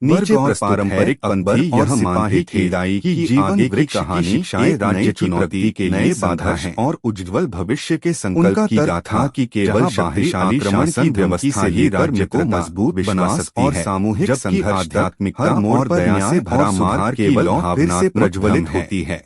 नीचे पारंपरिक पंथी और सिपाही खेदाई की जीवन वृक्ष कहानी शायद राज्य चुनौती के लिए बाधा है और उज्ज्वल भविष्य के संकल्प की गाथा की केवल शक्तिशाली शासन व्यवस्था ही राज्य को मजबूत बना सकती है और सामूहिक संघर्ष आध्यात्मिकता और दया से भरा मार्ग केवल भावना से प्रज्वलित होती है।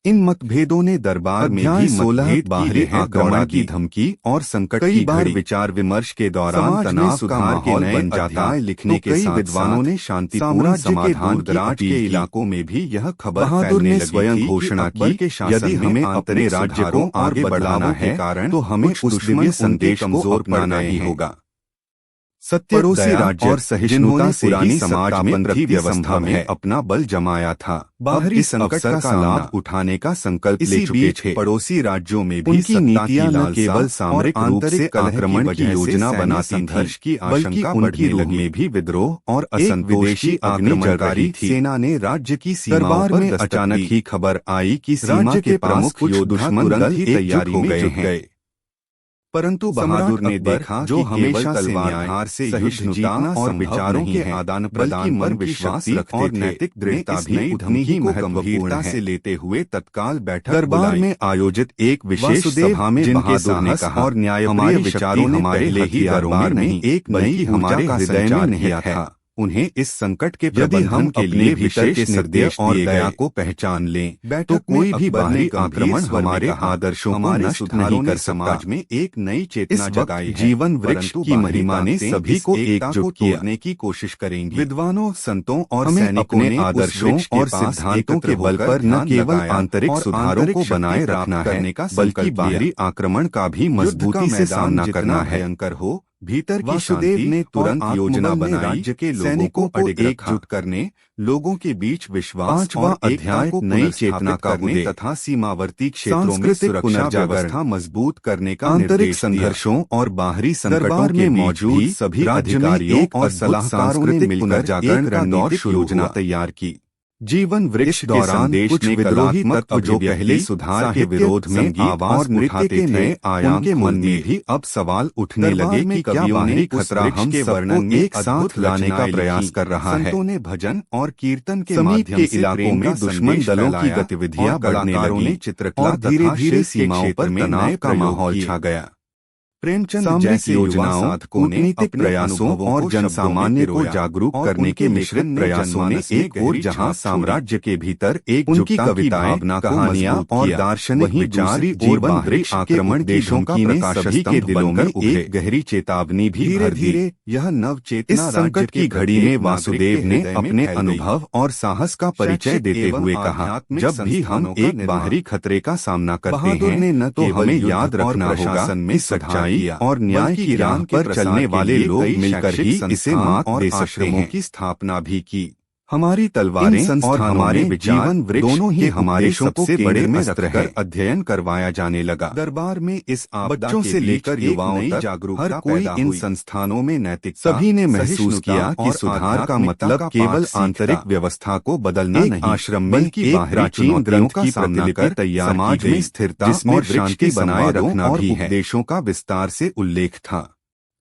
इन मतभेदों ने दरबार में भी 16 बाहरी आक्रमण की धमकी और संकट कई बार विचार विमर्श के दौरान तनाव सुधार के नए बन जाता है। लिखने के कई विद्वानों ने शांतिपूर्ण समाधान द्राट के इलाकों में भी यह खबर फैलने लगी स्वयं घोषणा की यदि हमें अपने राज्य को आगे बढ़ाना है तो हमें उस दिव्य संदेश को अपनाना ही होगा। सत्य पड़ोसी राज्य और सहिष्णुता से ही समाज में पंथी व्यवस्था में अपना बल जमाया था। बाहरी संकट का लाभ उठाने का संकल्प ले चुके थे। पड़ोसी राज्यों में भी उनकी नीतियां न केवल सामरिक रूप से आक्रमण की योजना बनाती संघर्ष की आशंका उनकी रूप में भी विद्रोह और असंतोष की आक्रमणकारी थी। सेना ने राज्य की दरबार में अचानक ही खबर आई कि राज्य के प्रमुख दुश्मन दल ही तैयारी में जुट गए। परंतु बहादुर ने देखा जो हमेशा तलवार से सहिष्णुता और विचारों के आदान प्रदान पर विश्वास और नैतिक दृढ़ता भी उतनी ही महत्वपूर्ण से लेते हुए तत्काल बैठक दरबार में आयोजित एक विशेष सभा में बहादुर ने कहा और न्यायप्रिय विचारों ने पहले ही दरबार में एक नई हमारे हृदय में निहित था। उन्हें इस संकट के प्रबंधन के लिए विशेष निर्देश और दया को पहचान लें तो कोई भी बाहरी आक्रमण हमारे आदर्शों को नष्ट नहीं कर। समाज में एक नई चेतना जगाई जीवन वृक्ष की महिमा ने सभी को एकजुट करने की कोशिश करेंगी। विद्वानों, संतों और सैनिकों ने आदर्शों और सिद्धांतों के बल पर न केवल आंतरिक सुधारों को बनाए रखना है बल्कि बाहरी आक्रमण का भी मजबूती से सामना करना है। अंकर हो भीतर की शांति ने तुरंत योजना बनाई राज्य के सैनिकों को एकजुट करने, लोगों के बीच विश्वास और अध्याय को नई चेतना का उदय तथा सीमावर्ती क्षेत्रों में सुरक्षा व्यवस्था मजबूत करने का आंतरिक संघर्षों और बाहरी संकटों में मौजूद सभी अधिकारियों और सलाहकारों ने मिलकर जागरण रणनीतिक योजना तैयार की। जीवन वृक्ष दौरान कुछ विद्रोही तत्व जो पहले सुधार के विरोध में आवाज उठाते थे उनके मन में भी अब सवाल उठने लगे कि कवियों ने खतरा हम के वर्णन एक साथ लाने का प्रयास कर रहा है। संतों ने भजन और कीर्तन के माध्यम से इलाकों में दुश्मन दलों की गतिविधियां बढ़ने लगी। चित्रकला धीरे धीरे सीमाओं पर तनाव का माहौल छा गया। प्रेमचंद जैसी योजनाओं, कूटनीतिक प्रयासों और जनसामान्य को जागरूक करने के मिश्रित प्रयासों ने एक ओर जहां साम्राज्य के भीतर एक उनकी कविताएं, कहानियां और दार्शनिक विचार जीवन वृक्ष आक्रमण देशों की ने सभी के दिलों में एक गहरी चेतावनी भी धीरे धीरे यह नव चेतना संकट की घड़ी में वासुदेव ने अपने अनुभव और साहस का परिचय देते हुए कहा, जब भी हम एक बाहरी खतरे का सामना करते हैं न तो हमें याद रखना होगा में सच्चाई और न्याय की राह पर चलने वाले लोग मिलकर ही इसे मात दे सकते हैं। की स्थापना भी की। हमारी तलवारें और हमारे जीवन वृक्ष दोनों ही हमारे सबसे बड़े में रखकर अध्ययन करवाया जाने लगा। दरबार में इस बच्चों से लेकर युवाओं तक जागरूकता हर कोई इन संस्थानों में नैतिक सभी ने महसूस किया कि सुधार का मतलब केवल आंतरिक व्यवस्था को बदलना नहीं आश्रम बल्कि प्राचीन ग्रंथों की प्रतिलिपि तैयार समाज में स्थिरता और शांति बनाए रखना भी है। उपदेशों का विस्तार से उल्लेख था।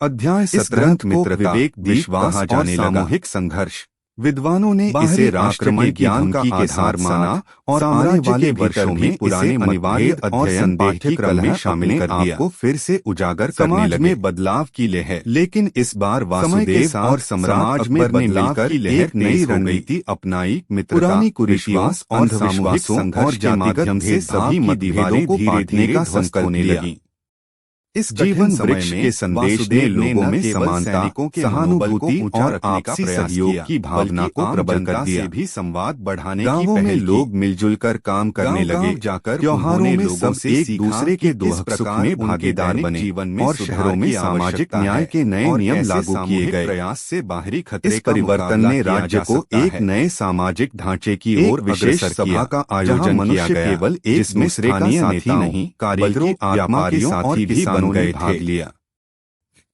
अध्याय 17 मित्रता, विवेक, विश्वास और सामूहिक संघर्ष। विद्वानों ने इसे राष्ट्रमय ज्ञान का आधार माना और आने वाले वर्षों में पुराने अनिवार्य अध्ययन पाठ्यक्रम में शामिल कर दिया। को फिर से उजागर करने लगे। में बदलाव की लहर, लेकिन इस बार वासुदेव और समाज में बदलाव की लहर एक नई रणनीति अपनाई। पुरानी कुरीतियों, अंधविश्वासों और जातिगत से सभी मतभेदों को बांटने का संकल्प होने लगी। इस जीवन वृक्ष के संदेश ने लोगों में समानता, सहानुभूति और आपसी सहयोग की भावना को प्रबल कर दिया। भी संवाद बढ़ाने गांवों में लोग मिलजुल कर काम करने लगे। जाकर त्योहारों में सब एक दूसरे के दुख सुख में भागीदार बने। जीवन में और शहरों में सामाजिक न्याय के नए नियम लागू किए गए। प्रयास से बाहरी खतरे परिवर्तन ने राज्य को एक नए सामाजिक ढांचे की ओर विशेष सभा का आयोजन किया गया। केवल एक दूसरे का साथी नहीं, कारीगरों, व्यापारियों और किसानों ने भाग लिया।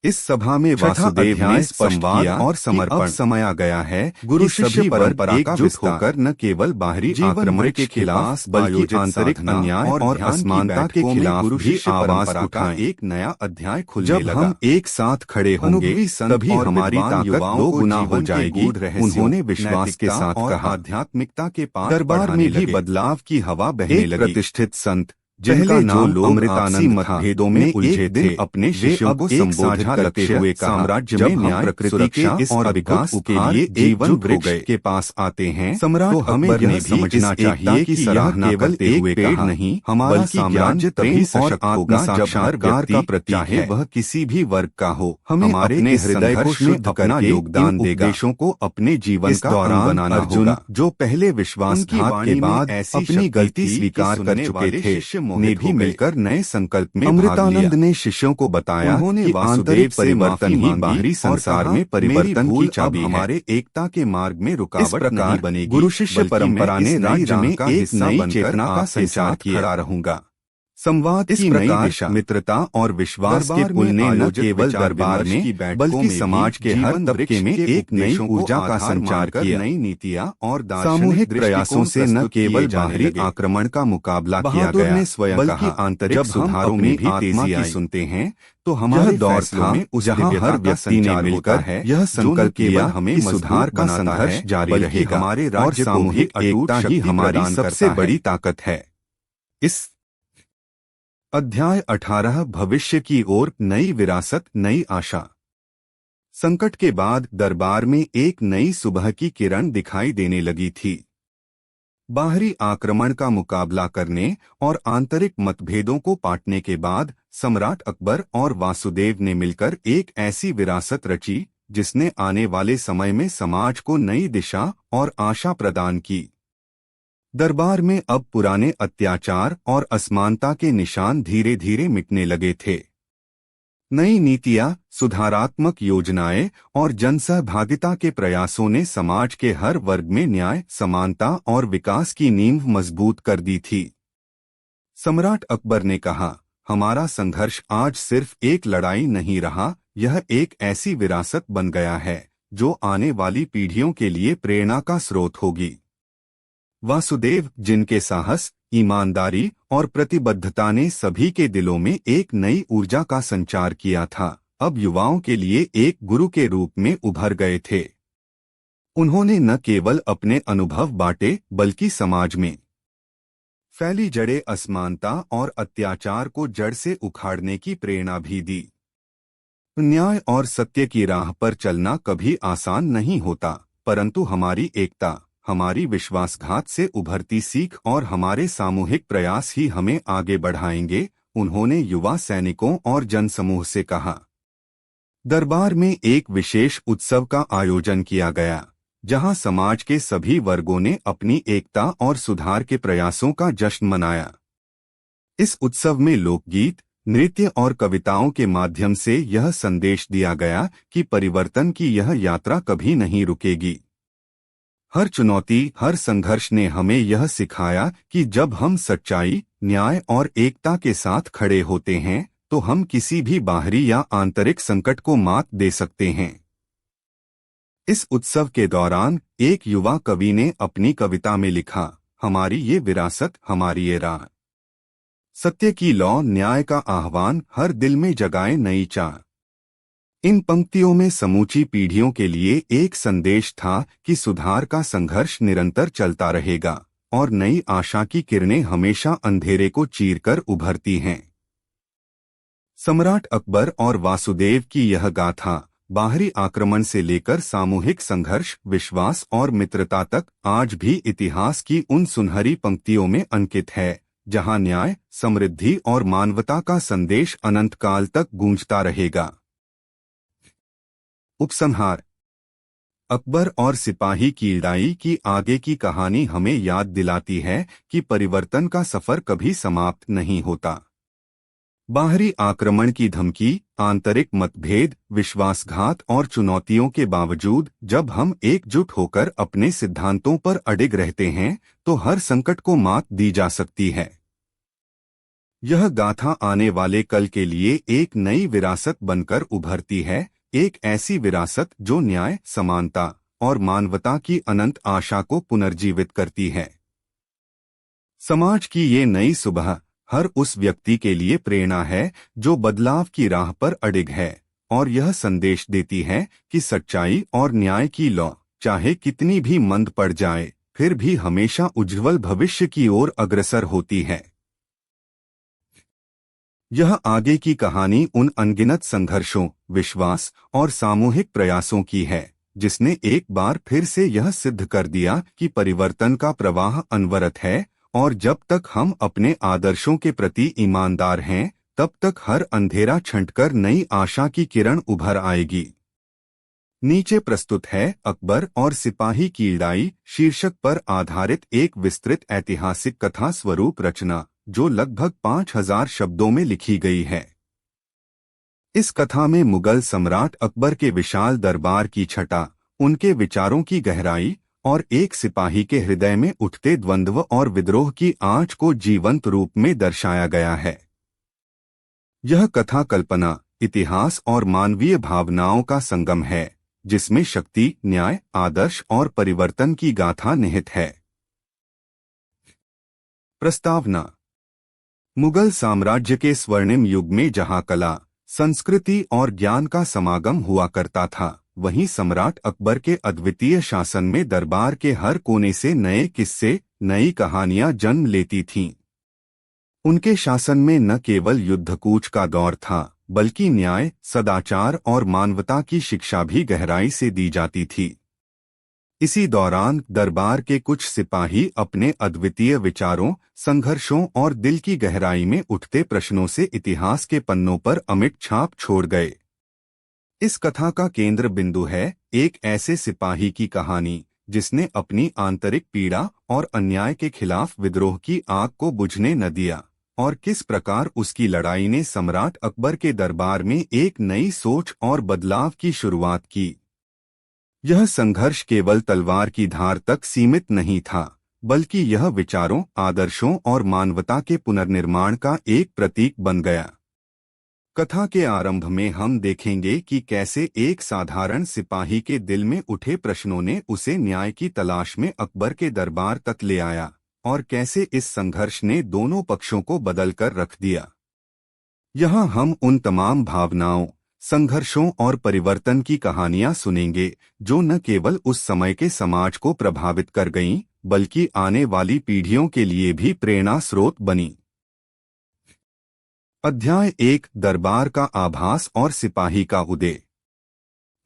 इस सभा में वासुदेव ने स्पष्ट किया और समर्पण समय आ गया है। गुरु शिष्य परंपरा का विस्तार होकर न केवल बाहरी आक्रमण के खिलाफ बल्कि आंतरिक अन्याय और असमानता के खिलाफ भी आवाज उठाएं। एक नया अध्याय खुलने लगा। जब हम एक साथ खड़े होंगे तभी हमारी ताकत दो गुना हो जाएगी। उन्होंने विश्वास के साथ कहा। आध्यात्मिकता के पार दरबार में भी बदलाव की हवा बहने लगी। प्रतिष्ठित संत जिनका नाम जो अमृतानंद मतभेदों में उलझे थे, अपने शिष्यों को संबोधित करते हुए साम्राज्य में न्याय, प्रकृति के इस और विकास के लिए जीवन वृक्ष के पास आते हैं। सम्राट तो हमें यह समझना चाहिए कि यह केवल एक पेड़ नहीं, हमारा साम्राज्य तभी सशक्त होगा जब साक्षात्कार का प्रतीक चाहे वह किसी भी वर्ग का हो, हमें हमारे हृदय को शुद्ध करना योगदान देगा। देशों को अपने जीवन का दौरान बनाना होगा। जो पहले विश्वासघात के बाद अपनी गलती स्वीकार कर चुके थे ने भी मिलकर नए संकल्प में अमृतानंद ने शिष्यों को बताया कि आंतरिक परिवर्तन ही बाहरी संसार में परिवर्तन की चाबी है। हमारे एकता के मार्ग में रुकावट नहीं बनेगी। गुरु शिष्य परंपरा ने राज्य में एक नई चेतना का संचार किया रहूंगा। संवाद की नई दिशा, मित्रता और विश्वास के पुल ने न केवल दरबार में बल्कि समाज के हर तबके में एक नई ऊर्जा का संचार किया। नई नीतियां और सामूहिक प्रयासों से न केवल बाहरी आक्रमण का मुकाबला किया गया बल्कि आंतरिक सुधारों में भी तेजी आई। सुनते हैं तो हमारे दौर था जहाँ हर व्यक्ति ने मिलकर है यह संकल्प किया हमें सुधार का संघर्ष जारी रहेगा। हमारे राज्य सामूहिक एकता ही हमारी सबसे बड़ी ताकत है। इस अध्याय 18 भविष्य की ओर, नई विरासत, नई आशा। संकट के बाद दरबार में एक नई सुबह की किरण दिखाई देने लगी थी। बाहरी आक्रमण का मुकाबला करने और आंतरिक मतभेदों को पाटने के बाद सम्राट अकबर और वासुदेव ने मिलकर एक ऐसी विरासत रची जिसने आने वाले समय में समाज को नई दिशा और आशा प्रदान की। दरबार में अब पुराने अत्याचार और असमानता के निशान धीरे धीरे मिटने लगे थे। नई नीतियां, सुधारात्मक योजनाएं और जनसहभागिता के प्रयासों ने समाज के हर वर्ग में न्याय, समानता और विकास की नींव मजबूत कर दी थी। सम्राट अकबर ने कहा, हमारा संघर्ष आज सिर्फ एक लड़ाई नहीं रहा, यह एक ऐसी विरासत बन गया है जो आने वाली पीढ़ियों के लिए प्रेरणा का स्रोत होगी। वासुदेव, जिनके साहस, ईमानदारी और प्रतिबद्धता ने सभी के दिलों में एक नई ऊर्जा का संचार किया था, अब युवाओं के लिए एक गुरु के रूप में उभर गए थे। उन्होंने न केवल अपने अनुभव बांटे बल्कि समाज में फैली जड़े असमानता और अत्याचार को जड़ से उखाड़ने की प्रेरणा भी दी। न्याय और सत्य की राह पर चलना कभी आसान नहीं होता, परंतु हमारी एकता, हमारी विश्वासघात से उभरती सीख और हमारे सामूहिक प्रयास ही हमें आगे बढ़ाएंगे, उन्होंने युवा सैनिकों और जनसमूह से कहा। दरबार में एक विशेष उत्सव का आयोजन किया गया, जहां समाज के सभी वर्गों ने अपनी एकता और सुधार के प्रयासों का जश्न मनाया। इस उत्सव में लोकगीत, नृत्य और कविताओं के माध्यम से यह संदेश दिया गया कि परिवर्तन की यह यात्रा कभी नहीं रुकेगी। हर चुनौती, हर संघर्ष ने हमें यह सिखाया कि जब हम सच्चाई, न्याय और एकता के साथ खड़े होते हैं तो हम किसी भी बाहरी या आंतरिक संकट को मात दे सकते हैं। इस उत्सव के दौरान एक युवा कवि ने अपनी कविता में लिखा, हमारी ये विरासत, हमारी ये राह, सत्य की लौ, न्याय का आह्वान, हर दिल में जगाए नई चाह। इन पंक्तियों में समूची पीढ़ियों के लिए एक संदेश था कि सुधार का संघर्ष निरंतर चलता रहेगा और नई आशा की किरणें हमेशा अंधेरे को चीरकर उभरती हैं। सम्राट अकबर और वासुदेव की यह गाथा बाहरी आक्रमण से लेकर सामूहिक संघर्ष, विश्वास और मित्रता तक आज भी इतिहास की उन सुनहरी पंक्तियों में अंकित है, जहां न्याय, समृद्धि और मानवता का संदेश अनंत काल तक गूंजता रहेगा। उपसंहार। अकबर और सिपाही की लड़ाई की आगे की कहानी हमें याद दिलाती है कि परिवर्तन का सफर कभी समाप्त नहीं होता। बाहरी आक्रमण की धमकी, आंतरिक मतभेद, विश्वासघात और चुनौतियों के बावजूद जब हम एकजुट होकर अपने सिद्धांतों पर अडिग रहते हैं तो हर संकट को मात दी जा सकती है। यह गाथा आने वाले कल के लिए एक नई विरासत बनकर उभरती है, एक ऐसी विरासत जो न्याय, समानता और मानवता की अनंत आशा को पुनर्जीवित करती है। समाज की ये नई सुबह हर उस व्यक्ति के लिए प्रेरणा है जो बदलाव की राह पर अडिग है और यह संदेश देती है कि सच्चाई और न्याय की लौ चाहे कितनी भी मंद पड़ जाए, फिर भी हमेशा उज्जवल भविष्य की ओर अग्रसर होती है। यह आगे की कहानी उन अनगिनत संघर्षों, विश्वास और सामूहिक प्रयासों की है जिसने एक बार फिर से यह सिद्ध कर दिया कि परिवर्तन का प्रवाह अनवरत है और जब तक हम अपने आदर्शों के प्रति ईमानदार हैं, तब तक हर अंधेरा छंटकर नई आशा की किरण उभर आएगी। नीचे प्रस्तुत है अकबर और सिपाही की लड़ाई शीर्षक पर आधारित एक विस्तृत ऐतिहासिक कथा स्वरूप रचना जो लगभग 5000 शब्दों में लिखी गई है। इस कथा में मुगल सम्राट अकबर के विशाल दरबार की छटा, उनके विचारों की गहराई और एक सिपाही के हृदय में उठते द्वंद्व और विद्रोह की आंच को जीवंत रूप में दर्शाया गया है। यह कथा कल्पना, इतिहास और मानवीय भावनाओं का संगम है जिसमें शक्ति, न्याय, आदर्श और परिवर्तन की गाथा निहित है। प्रस्तावना। मुगल साम्राज्य के स्वर्णिम युग में जहां कला, संस्कृति और ज्ञान का समागम हुआ करता था, वहीं सम्राट अकबर के अद्वितीय शासन में दरबार के हर कोने से नए किस्से, नई कहानियां जन्म लेती थीं। उनके शासन में न केवल युद्धकूच का दौर था, बल्कि न्याय, सदाचार और मानवता की शिक्षा भी गहराई से दी जाती थी। इसी दौरान दरबार के कुछ सिपाही अपने अद्वितीय विचारों, संघर्षों और दिल की गहराई में उठते प्रश्नों से इतिहास के पन्नों पर अमिट छाप छोड़ गए। इस कथा का केंद्र बिंदु है एक ऐसे सिपाही की कहानी जिसने अपनी आंतरिक पीड़ा और अन्याय के खिलाफ विद्रोह की आग को बुझने न दिया और किस प्रकार उसकी लड़ाई ने सम्राट अकबर के दरबार में एक नई सोच और बदलाव की शुरुआत की। यह संघर्ष केवल तलवार की धार तक सीमित नहीं था, बल्कि यह विचारों, आदर्शों और मानवता के पुनर्निर्माण का एक प्रतीक बन गया। कथा के आरंभ में हम देखेंगे कि कैसे एक साधारण सिपाही के दिल में उठे प्रश्नों ने उसे न्याय की तलाश में अकबर के दरबार तक ले आया और कैसे इस संघर्ष ने दोनों पक्षों को बदलकर रख दिया। यहाँ हम उन तमाम भावनाओं, संघर्षों और परिवर्तन की कहानियां सुनेंगे जो न केवल उस समय के समाज को प्रभावित कर गईं, बल्कि आने वाली पीढ़ियों के लिए भी प्रेरणा स्रोत बनी। अध्याय 1, दरबार का आभास और सिपाही का उदय।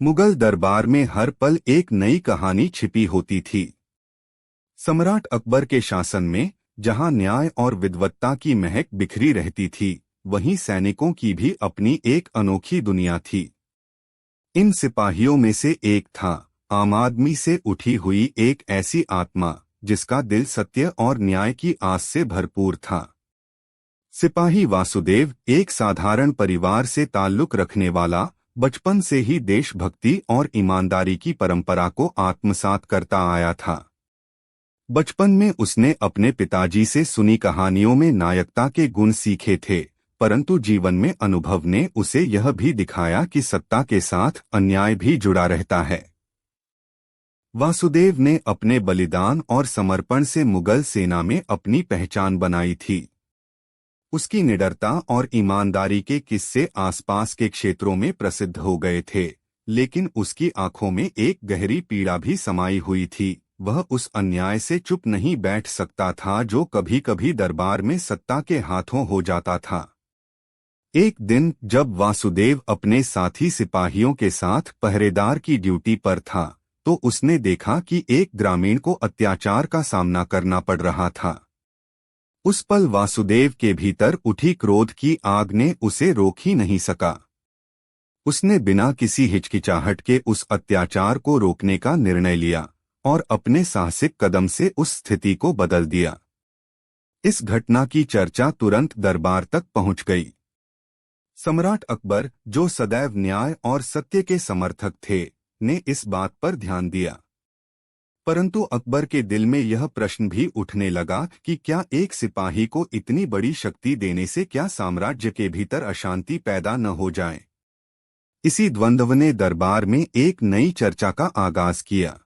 मुगल दरबार में हर पल एक नई कहानी छिपी होती थी। सम्राट अकबर के शासन में जहां न्याय और विद्वत्ता की महक बिखरी रहती थी, वहीं सैनिकों की भी अपनी एक अनोखी दुनिया थी। इन सिपाहियों में से एक था आम आदमी से उठी हुई एक ऐसी आत्मा जिसका दिल सत्य और न्याय की आस से भरपूर था। सिपाही वासुदेव एक साधारण परिवार से ताल्लुक रखने वाला, बचपन से ही देशभक्ति और ईमानदारी की परंपरा को आत्मसात करता आया था। बचपन में उसने अपने पिताजी से सुनी कहानियों में नायकता के गुण सीखे थे, परंतु जीवन में अनुभव ने उसे यह भी दिखाया कि सत्ता के साथ अन्याय भी जुड़ा रहता है। वासुदेव ने अपने बलिदान और समर्पण से मुगल सेना में अपनी पहचान बनाई थी। उसकी निडरता और ईमानदारी के किस्से आसपास के क्षेत्रों में प्रसिद्ध हो गए थे, लेकिन उसकी आंखों में एक गहरी पीड़ा भी समाई हुई थी। वह उस अन्याय से चुप नहीं बैठ सकता था जो कभी कभी दरबार में सत्ता के हाथों हो जाता था। एक दिन जब वासुदेव अपने साथी सिपाहियों के साथ पहरेदार की ड्यूटी पर था, तो उसने देखा कि एक ग्रामीण को अत्याचार का सामना करना पड़ रहा था। उस पल वासुदेव के भीतर उठी क्रोध की आग ने उसे रोक ही नहीं सका। उसने बिना किसी हिचकिचाहट के उस अत्याचार को रोकने का निर्णय लिया और अपने साहसिक कदम से उस स्थिति को बदल दिया। इस घटना की चर्चा तुरंत दरबार तक पहुंच गई। सम्राट अकबर, जो सदैव न्याय और सत्य के समर्थक थे, ने इस बात पर ध्यान दिया। परंतु अकबर के दिल में यह प्रश्न भी उठने लगा कि क्या एक सिपाही को इतनी बड़ी शक्ति देने से क्या साम्राज्य के भीतर अशांति पैदा न हो जाए। इसी द्वंद्व ने दरबार में एक नई चर्चा का आगाज किया।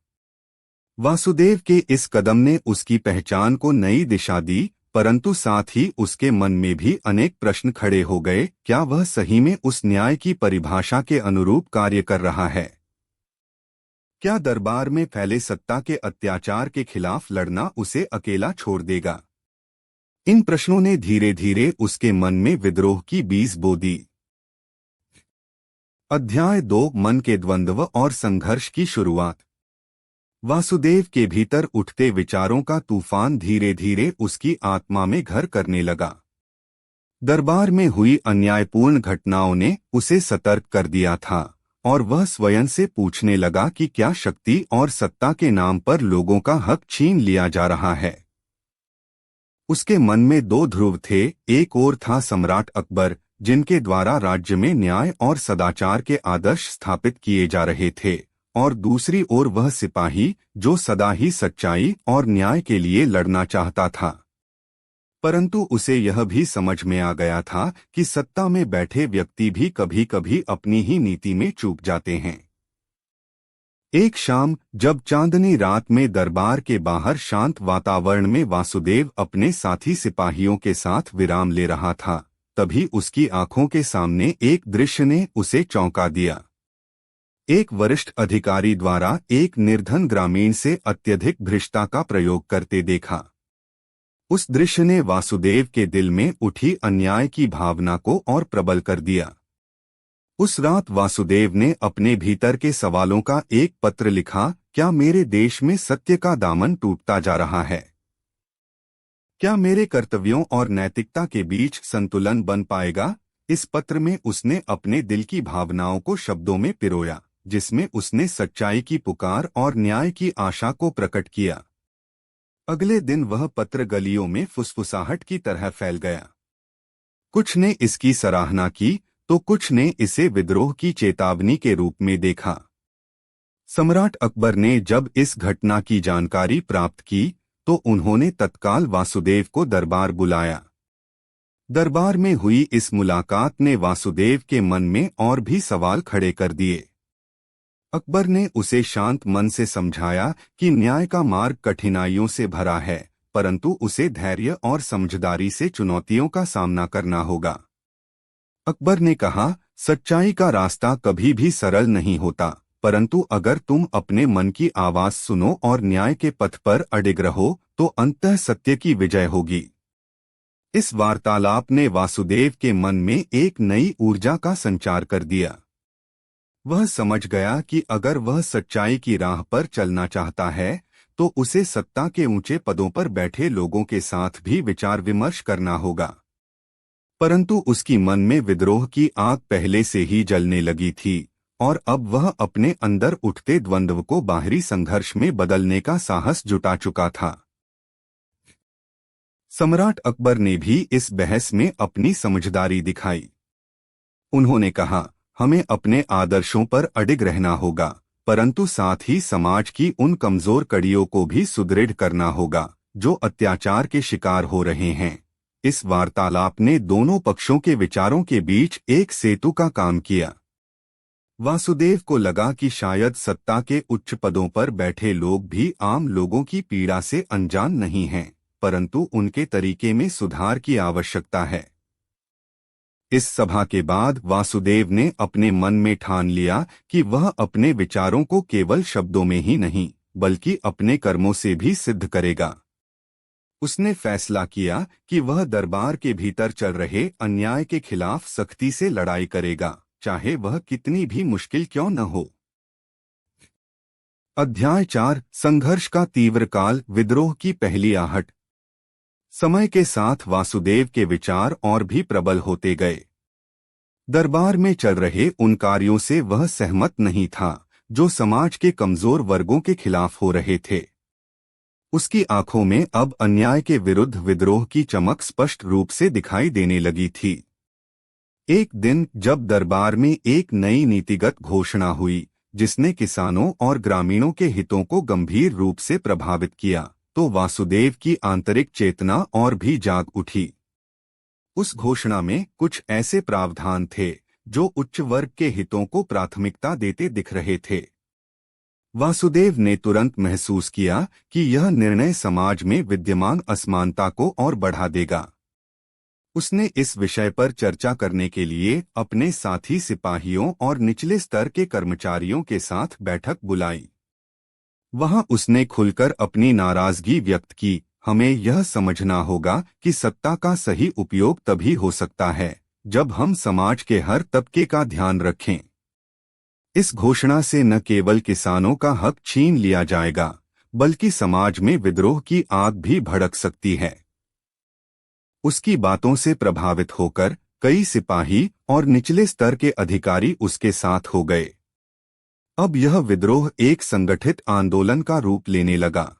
वासुदेव के इस कदम ने उसकी पहचान को नई दिशा दी, परंतु साथ ही उसके मन में भी अनेक प्रश्न खड़े हो गए। क्या वह सही में उस न्याय की परिभाषा के अनुरूप कार्य कर रहा है? क्या दरबार में फैले सत्ता के अत्याचार के खिलाफ लड़ना उसे अकेला छोड़ देगा? इन प्रश्नों ने धीरे धीरे उसके मन में विद्रोह की बीज बो दी। अध्याय 2 मन के द्वंद्व और संघर्ष की शुरुआत। वासुदेव के भीतर उठते विचारों का तूफान धीरे धीरे उसकी आत्मा में घर करने लगा। दरबार में हुई अन्यायपूर्ण घटनाओं ने उसे सतर्क कर दिया था और वह स्वयं से पूछने लगा कि क्या शक्ति और सत्ता के नाम पर लोगों का हक छीन लिया जा रहा है। उसके मन में दो ध्रुव थे। एक ओर था सम्राट अकबर, जिनके द्वारा राज्य में न्याय और सदाचार के आदर्श स्थापित किए जा रहे थे, और दूसरी ओर वह सिपाही जो सदा ही सच्चाई और न्याय के लिए लड़ना चाहता था। परंतु उसे यह भी समझ में आ गया था कि सत्ता में बैठे व्यक्ति भी कभी कभी अपनी ही नीति में चूक जाते हैं। एक शाम जब चांदनी रात में दरबार के बाहर शांत वातावरण में वासुदेव अपने साथी सिपाहियों के साथ विराम ले रहा था, तभी उसकी आंखों के सामने एक दृश्य ने उसे चौंका दिया। एक वरिष्ठ अधिकारी द्वारा एक निर्धन ग्रामीण से अत्यधिक भ्रष्टता का प्रयोग करते देखा। उस दृश्य ने वासुदेव के दिल में उठी अन्याय की भावना को और प्रबल कर दिया। उस रात वासुदेव ने अपने भीतर के सवालों का एक पत्र लिखा। क्या मेरे देश में सत्य का दामन टूटता जा रहा है? क्या मेरे कर्तव्यों और नैतिकता के बीच संतुलन बन पाएगा? इस पत्र में उसने अपने दिल की भावनाओं को शब्दों में पिरोया, जिसमें उसने सच्चाई की पुकार और न्याय की आशा को प्रकट किया। अगले दिन वह पत्र गलियों में फुसफुसाहट की तरह फैल गया। कुछ ने इसकी सराहना की तो कुछ ने इसे विद्रोह की चेतावनी के रूप में देखा। सम्राट अकबर ने जब इस घटना की जानकारी प्राप्त की तो उन्होंने तत्काल वासुदेव को दरबार बुलाया। दरबार में हुई इस मुलाकात ने वासुदेव के मन में और भी सवाल खड़े कर दिए। अकबर ने उसे शांत मन से समझाया कि न्याय का मार्ग कठिनाइयों से भरा है, परंतु उसे धैर्य और समझदारी से चुनौतियों का सामना करना होगा। अकबर ने कहा, सच्चाई का रास्ता कभी भी सरल नहीं होता, परंतु अगर तुम अपने मन की आवाज सुनो और न्याय के पथ पर अडिग रहो तो अंततः सत्य की विजय होगी। इस वार्तालाप ने वासुदेव के मन में एक नई ऊर्जा का संचार कर दिया। वह समझ गया कि अगर वह सच्चाई की राह पर चलना चाहता है तो उसे सत्ता के ऊंचे पदों पर बैठे लोगों के साथ भी विचार विमर्श करना होगा। परंतु उसकी मन में विद्रोह की आग पहले से ही जलने लगी थी और अब वह अपने अंदर उठते द्वंद्व को बाहरी संघर्ष में बदलने का साहस जुटा चुका था। सम्राट अकबर ने भी इस बहस में अपनी समझदारी दिखाई। उन्होंने कहा, हमें अपने आदर्शों पर अडिग रहना होगा, परंतु साथ ही समाज की उन कमजोर कड़ियों को भी सुदृढ़ करना होगा जो अत्याचार के शिकार हो रहे हैं। इस वार्तालाप ने दोनों पक्षों के विचारों के बीच एक सेतु का काम किया। वासुदेव को लगा कि शायद सत्ता के उच्च पदों पर बैठे लोग भी आम लोगों की पीड़ा से अनजान नहीं हैं, परंतु उनके तरीके में सुधार की आवश्यकता है। इस सभा के बाद वासुदेव ने अपने मन में ठान लिया कि वह अपने विचारों को केवल शब्दों में ही नहीं बल्कि अपने कर्मों से भी सिद्ध करेगा। उसने फैसला किया कि वह दरबार के भीतर चल रहे अन्याय के खिलाफ सख्ती से लड़ाई करेगा, चाहे वह कितनी भी मुश्किल क्यों न हो। अध्याय 4 संघर्ष का तीव्र काल, विद्रोह की पहली आहट। समय के साथ वासुदेव के विचार और भी प्रबल होते गए। दरबार में चल रहे उन कार्यों से वह सहमत नहीं था जो समाज के कमजोर वर्गों के खिलाफ हो रहे थे। उसकी आंखों में अब अन्याय के विरुद्ध विद्रोह की चमक स्पष्ट रूप से दिखाई देने लगी थी। एक दिन जब दरबार में एक नई नीतिगत घोषणा हुई जिसने किसानों और ग्रामीणों के हितों को गंभीर रूप से प्रभावित किया, तो वासुदेव की आंतरिक चेतना और भी जाग उठी। उस घोषणा में कुछ ऐसे प्रावधान थे जो उच्च वर्ग के हितों को प्राथमिकता देते दिख रहे थे। वासुदेव ने तुरंत महसूस किया कि यह निर्णय समाज में विद्यमान असमानता को और बढ़ा देगा। उसने इस विषय पर चर्चा करने के लिए अपने साथी सिपाहियों और निचले स्तर के कर्मचारियों के साथ बैठक बुलाई। वहां उसने खुलकर अपनी नाराजगी व्यक्त की। हमें यह समझना होगा कि सत्ता का सही उपयोग तभी हो सकता है जब हम समाज के हर तबके का ध्यान रखें। इस घोषणा से न केवल किसानों का हक छीन लिया जाएगा, बल्कि समाज में विद्रोह की आग भी भड़क सकती है। उसकी बातों से प्रभावित होकर कई सिपाही और निचले स्तर के अधिकारी उसके साथ हो गए। अब यह विद्रोह एक संगठित आंदोलन का रूप लेने लगा।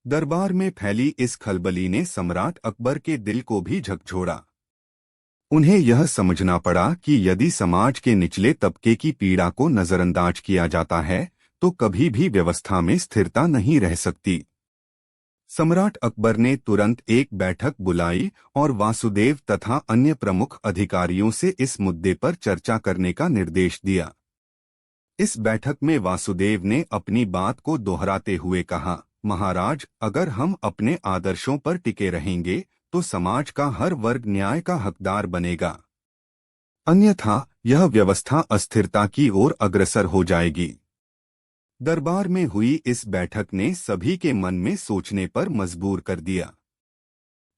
दरबार में फैली इस खलबली ने सम्राट अकबर के दिल को भी झकझोरा। उन्हें यह समझना पड़ा कि यदि समाज के निचले तबके की पीड़ा को नजरअंदाज किया जाता है तो कभी भी व्यवस्था में स्थिरता नहीं रह सकती। सम्राट अकबर ने तुरंत एक बैठक बुलाई और वासुदेव तथा अन्य प्रमुख अधिकारियों से इस मुद्दे पर चर्चा करने का निर्देश दिया। इस बैठक में वासुदेव ने अपनी बात को दोहराते हुए कहा, महाराज, अगर हम अपने आदर्शों पर टिके रहेंगे तो समाज का हर वर्ग न्याय का हकदार बनेगा, अन्यथा यह व्यवस्था अस्थिरता की ओर अग्रसर हो जाएगी। दरबार में हुई इस बैठक ने सभी के मन में सोचने पर मजबूर कर दिया।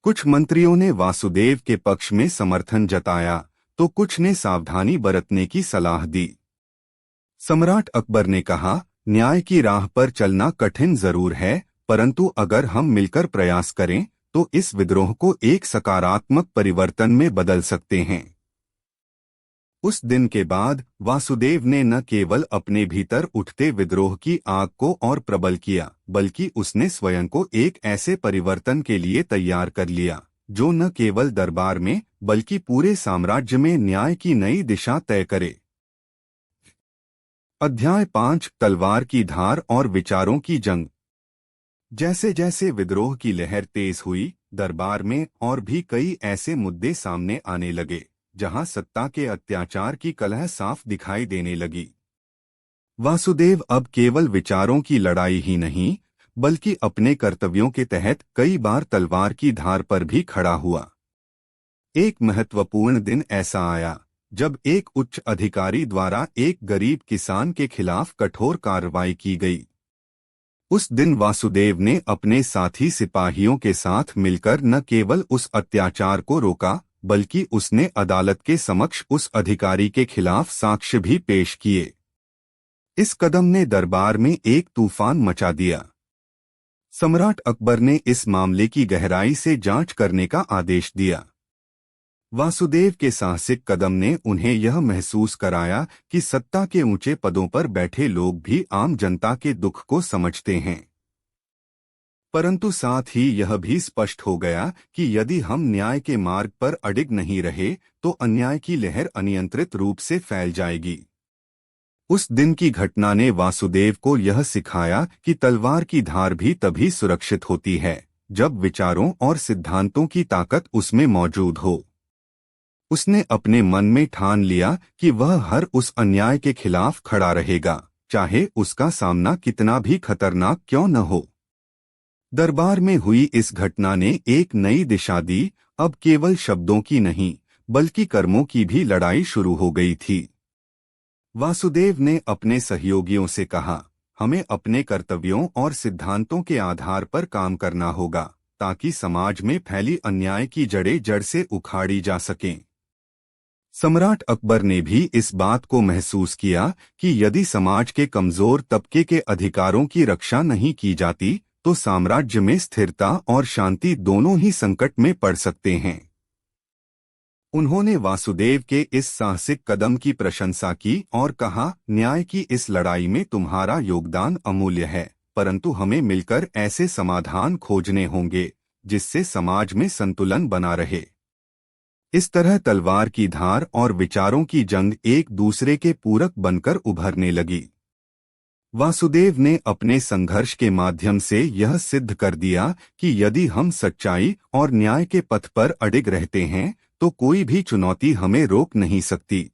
कुछ मंत्रियों ने वासुदेव के पक्ष में समर्थन जताया तो कुछ ने सावधानी बरतने की सलाह दी। सम्राट अकबर ने कहा, न्याय की राह पर चलना कठिन जरूर है, परंतु अगर हम मिलकर प्रयास करें तो इस विद्रोह को एक सकारात्मक परिवर्तन में बदल सकते हैं। उस दिन के बाद वासुदेव ने न केवल अपने भीतर उठते विद्रोह की आग को और प्रबल किया, बल्कि उसने स्वयं को एक ऐसे परिवर्तन के लिए तैयार कर लिया जो न केवल दरबार में बल्कि पूरे साम्राज्य में न्याय की नई दिशा तय करे। अध्याय 5 तलवार की धार और विचारों की जंग। जैसे जैसे विद्रोह की लहर तेज हुई, दरबार में और भी कई ऐसे मुद्दे सामने आने लगे जहां सत्ता के अत्याचार की कलह साफ दिखाई देने लगी। वासुदेव अब केवल विचारों की लड़ाई ही नहीं, बल्कि अपने कर्तव्यों के तहत कई बार तलवार की धार पर भी खड़ा हुआ। एक महत्वपूर्ण दिन ऐसा आया जब एक उच्च अधिकारी द्वारा एक गरीब किसान के खिलाफ कठोर कार्रवाई की गई। उस दिन वासुदेव ने अपने साथी सिपाहियों के साथ मिलकर न केवल उस अत्याचार को रोका, बल्कि उसने अदालत के समक्ष उस अधिकारी के खिलाफ साक्ष्य भी पेश किए। इस कदम ने दरबार में एक तूफान मचा दिया। सम्राट अकबर ने इस मामले की गहराई से जांच करने का आदेश दिया। वासुदेव के साहसिक कदम ने उन्हें यह महसूस कराया कि सत्ता के ऊंचे पदों पर बैठे लोग भी आम जनता के दुख को समझते हैं। परंतु साथ ही यह भी स्पष्ट हो गया कि यदि हम न्याय के मार्ग पर अडिग नहीं रहे तो अन्याय की लहर अनियंत्रित रूप से फैल जाएगी। उस दिन की घटना ने वासुदेव को यह सिखाया कि तलवार की धार भी तभी सुरक्षित होती है जब विचारों और सिद्धांतों की ताकत उसमें मौजूद हो। उसने अपने मन में ठान लिया कि वह हर उस अन्याय के खिलाफ खड़ा रहेगा, चाहे उसका सामना कितना भी खतरनाक क्यों न हो। दरबार में हुई इस घटना ने एक नई दिशा दी। अब केवल शब्दों की नहीं, बल्कि कर्मों की भी लड़ाई शुरू हो गई थी। वासुदेव ने अपने सहयोगियों से कहा, हमें अपने कर्तव्यों और सिद्धांतों के आधार पर काम करना होगा ताकि समाज में फैली अन्याय की जड़ें जड़ से उखाड़ी जा सकें। सम्राट अकबर ने भी इस बात को महसूस किया कि यदि समाज के कमजोर तबके के अधिकारों की रक्षा नहीं की जाती तो साम्राज्य में स्थिरता और शांति दोनों ही संकट में पड़ सकते हैं। उन्होंने वासुदेव के इस साहसिक कदम की प्रशंसा की और कहा, न्याय की इस लड़ाई में तुम्हारा योगदान अमूल्य है, परंतु हमें मिलकर ऐसे समाधान खोजने होंगे जिससे समाज में संतुलन बना रहे। इस तरह तलवार की धार और विचारों की जंग एक दूसरे के पूरक बनकर उभरने लगी। वासुदेव ने अपने संघर्ष के माध्यम से यह सिद्ध कर दिया कि यदि हम सच्चाई और न्याय के पथ पर अडिग रहते हैं तो कोई भी चुनौती हमें रोक नहीं सकती।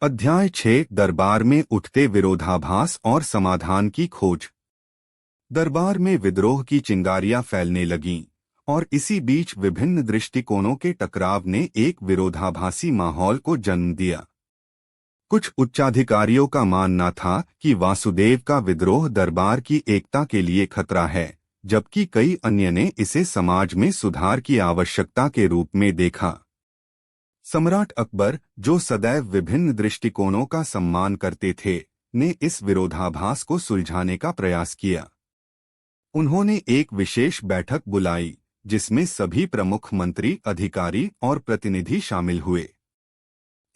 अध्याय 6 दरबार में उठते विरोधाभास और समाधान की खोज। दरबार में विद्रोह की चिंगारियां फैलने लगीं और इसी बीच विभिन्न दृष्टिकोणों के टकराव ने एक विरोधाभासी माहौल को जन्म दिया। कुछ उच्चाधिकारियों का मानना था कि वासुदेव का विद्रोह दरबार की एकता के लिए खतरा है, जबकि कई अन्य ने इसे समाज में सुधार की आवश्यकता के रूप में देखा। सम्राट अकबर, जो सदैव विभिन्न दृष्टिकोणों का सम्मान करते थे, ने इस विरोधाभास को सुलझाने का प्रयास किया। उन्होंने एक विशेष बैठक बुलाई जिसमें सभी प्रमुख मंत्री, अधिकारी और प्रतिनिधि शामिल हुए।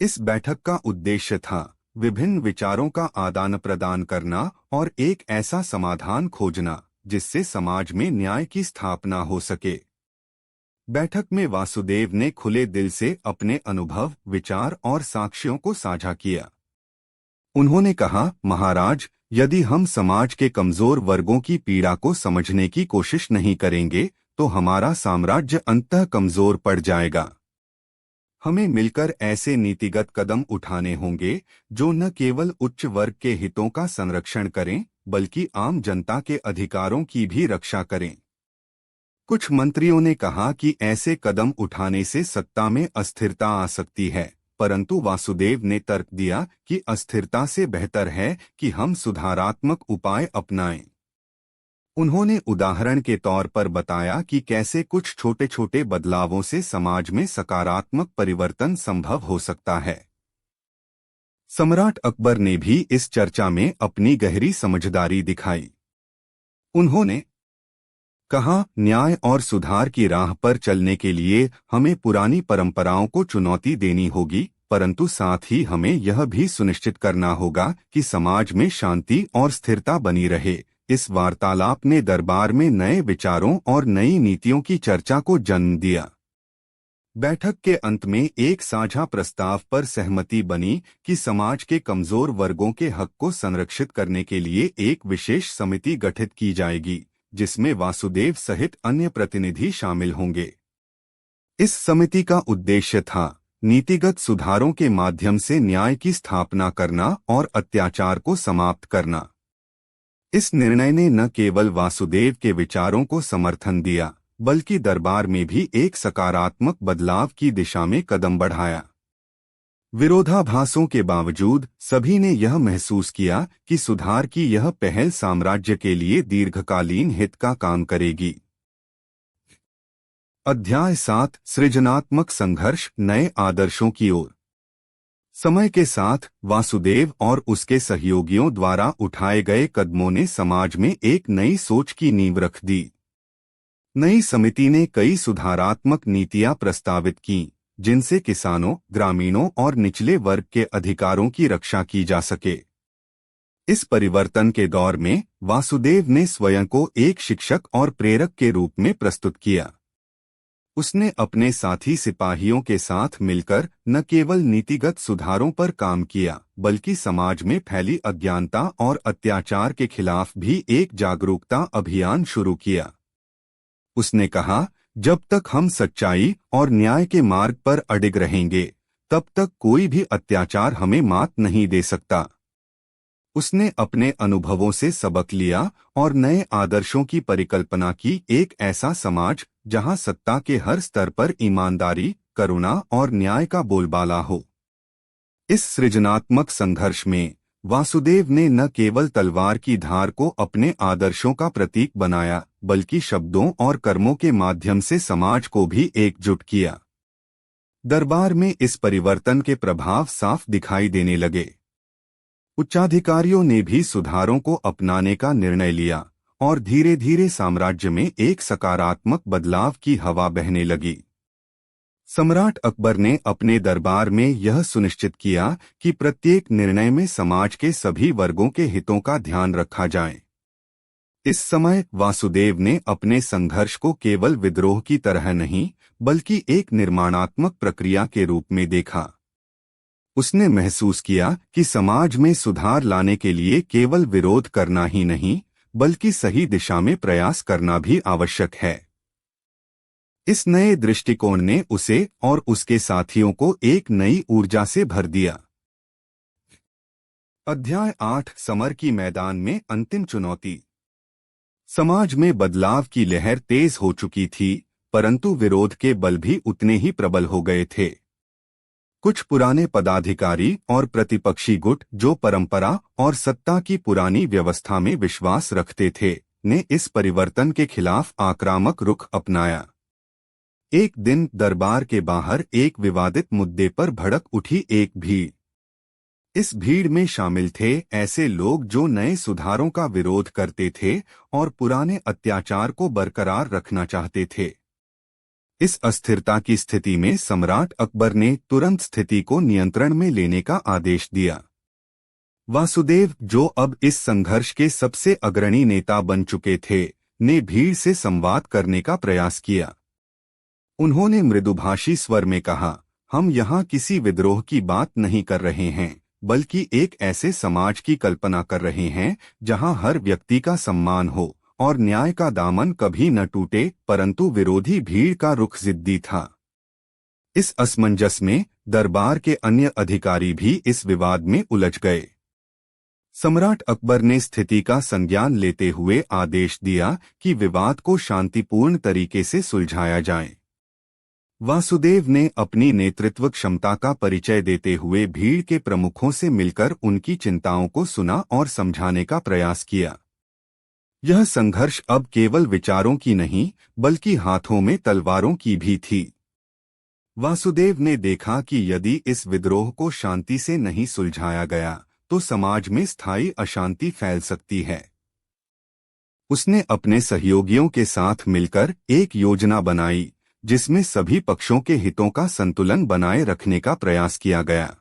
इस बैठक का उद्देश्य था विभिन्न विचारों का आदान प्रदान करना और एक ऐसा समाधान खोजना जिससे समाज में न्याय की स्थापना हो सके। बैठक में वासुदेव ने खुले दिल से अपने अनुभव, विचार और साक्ष्यों को साझा किया। उन्होंने कहा, महाराज, यदि हम समाज के कमजोर वर्गों की पीड़ा को समझने की कोशिश नहीं करेंगे तो हमारा साम्राज्य अंततः कमजोर पड़ जाएगा। हमें मिलकर ऐसे नीतिगत कदम उठाने होंगे जो न केवल उच्च वर्ग के हितों का संरक्षण करें बल्कि आम जनता के अधिकारों की भी रक्षा करें। कुछ मंत्रियों ने कहा कि ऐसे कदम उठाने से सत्ता में अस्थिरता आ सकती है, परंतु वासुदेव ने तर्क दिया कि अस्थिरता से बेहतर है कि हम सुधारात्मक उपाय अपनाएं। उन्होंने उदाहरण के तौर पर बताया कि कैसे कुछ छोटे छोटे बदलावों से समाज में सकारात्मक परिवर्तन संभव हो सकता है। सम्राट अकबर ने भी इस चर्चा में अपनी गहरी समझदारी दिखाई। उन्होंने कहा, न्याय और सुधार की राह पर चलने के लिए हमें पुरानी परंपराओं को चुनौती देनी होगी, परंतु साथ ही हमें यह भी सुनिश्चित करना होगा कि समाज में शांति और स्थिरता बनी रहे। इस वार्तालाप ने दरबार में नए विचारों और नई नीतियों की चर्चा को जन्म दिया। बैठक के अंत में एक साझा प्रस्ताव पर सहमति बनी कि समाज के कमजोर वर्गों के हक को संरक्षित करने के लिए एक विशेष समिति गठित की जाएगी, जिसमें वासुदेव सहित अन्य प्रतिनिधि शामिल होंगे। इस समिति का उद्देश्य था नीतिगत सुधारों के माध्यम से न्याय की स्थापना करना और अत्याचार को समाप्त करना। इस निर्णय ने न केवल वासुदेव के विचारों को समर्थन दिया, बल्कि दरबार में भी एक सकारात्मक बदलाव की दिशा में कदम बढ़ाया। विरोधाभासों के बावजूद सभी ने यह महसूस किया कि सुधार की यह पहल साम्राज्य के लिए दीर्घकालीन हित का काम करेगी। अध्याय 7 सृजनात्मक संघर्ष, नए आदर्शों की ओर। समय के साथ वासुदेव और उसके सहयोगियों द्वारा उठाए गए कदमों ने समाज में एक नई सोच की नींव रख दी। नई समिति ने कई सुधारात्मक नीतियां प्रस्तावित की, जिनसे किसानों, ग्रामीणों और निचले वर्ग के अधिकारों की रक्षा की जा सके। इस परिवर्तन के दौर में वासुदेव ने स्वयं को एक शिक्षक और प्रेरक के रूप में प्रस्तुत किया। उसने अपने साथी सिपाहियों के साथ मिलकर न केवल नीतिगत सुधारों पर काम किया, बल्कि समाज में फैली अज्ञानता और अत्याचार के खिलाफ भी एक जागरूकता अभियान शुरू किया। उसने कहा, जब तक हम सच्चाई और न्याय के मार्ग पर अडिग रहेंगे, तब तक कोई भी अत्याचार हमें मात नहीं दे सकता। उसने अपने अनुभवों से सबक लिया और नए आदर्शों की परिकल्पना की, एक ऐसा समाज जहां सत्ता के हर स्तर पर ईमानदारी, करुणा और न्याय का बोलबाला हो। इस सृजनात्मक संघर्ष में वासुदेव ने न केवल तलवार की धार को अपने आदर्शों का प्रतीक बनाया, बल्कि शब्दों और कर्मों के माध्यम से समाज को भी एकजुट किया। दरबार में इस परिवर्तन के प्रभाव साफ दिखाई देने लगे। उच्चाधिकारियों ने भी सुधारों को अपनाने का निर्णय लिया और धीरे धीरे साम्राज्य में एक सकारात्मक बदलाव की हवा बहने लगी। सम्राट अकबर ने अपने दरबार में यह सुनिश्चित किया कि प्रत्येक निर्णय में समाज के सभी वर्गों के हितों का ध्यान रखा जाए। इस समय वासुदेव ने अपने संघर्ष को केवल विद्रोह की तरह नहीं, बल्कि एक निर्माणात्मक प्रक्रिया के रूप में देखा। उसने महसूस किया कि समाज में सुधार लाने के लिए केवल विरोध करना ही नहीं, बल्कि सही दिशा में प्रयास करना भी आवश्यक है। इस नए दृष्टिकोण ने उसे और उसके साथियों को एक नई ऊर्जा से भर दिया। अध्याय 8 समर की मैदान में अंतिम चुनौती। समाज में बदलाव की लहर तेज हो चुकी थी, परंतु विरोध के बल भी उतने ही प्रबल हो गए थे। कुछ पुराने पदाधिकारी और प्रतिपक्षी गुट जो परंपरा और सत्ता की पुरानी व्यवस्था में विश्वास रखते थे, ने इस परिवर्तन के खिलाफ आक्रामक रुख अपनाया। एक दिन दरबार के बाहर एक विवादित मुद्दे पर भड़क उठी एक भीड़। इस भीड़ में शामिल थे ऐसे लोग जो नए सुधारों का विरोध करते थे और पुराने अत्याचार को बरकरार रखना चाहते थे। इस अस्थिरता की स्थिति में सम्राट अकबर ने तुरंत स्थिति को नियंत्रण में लेने का आदेश दिया। वासुदेव, जो अब इस संघर्ष के सबसे अग्रणी नेता बन चुके थे, ने भीड़ से संवाद करने का प्रयास किया। उन्होंने मृदुभाषी स्वर में कहा, हम यहाँ किसी विद्रोह की बात नहीं कर रहे हैं, बल्कि एक ऐसे समाज की कल्पना कर रहे हैं जहाँ हर व्यक्ति का सम्मान हो और न्याय का दामन कभी न टूटे। परंतु विरोधी भीड़ का रुख जिद्दी था। इस असमंजस में दरबार के अन्य अधिकारी भी इस विवाद में उलझ गए। सम्राट अकबर ने स्थिति का संज्ञान लेते हुए आदेश दिया कि विवाद को शांतिपूर्ण तरीके से सुलझाया जाए। वासुदेव ने अपनी नेतृत्व क्षमता का परिचय देते हुए भीड़ के प्रमुखों से मिलकर उनकी चिंताओं को सुना और समझाने का प्रयास किया। यह संघर्ष अब केवल विचारों की नहीं, बल्कि हाथों में तलवारों की भी थी। वासुदेव ने देखा कि यदि इस विद्रोह को शांति से नहीं सुलझाया गया, तो समाज में स्थायी अशांति फैल सकती है। उसने अपने सहयोगियों के साथ मिलकर एक योजना बनाई, जिसमें सभी पक्षों के हितों का संतुलन बनाए रखने का प्रयास किया गया।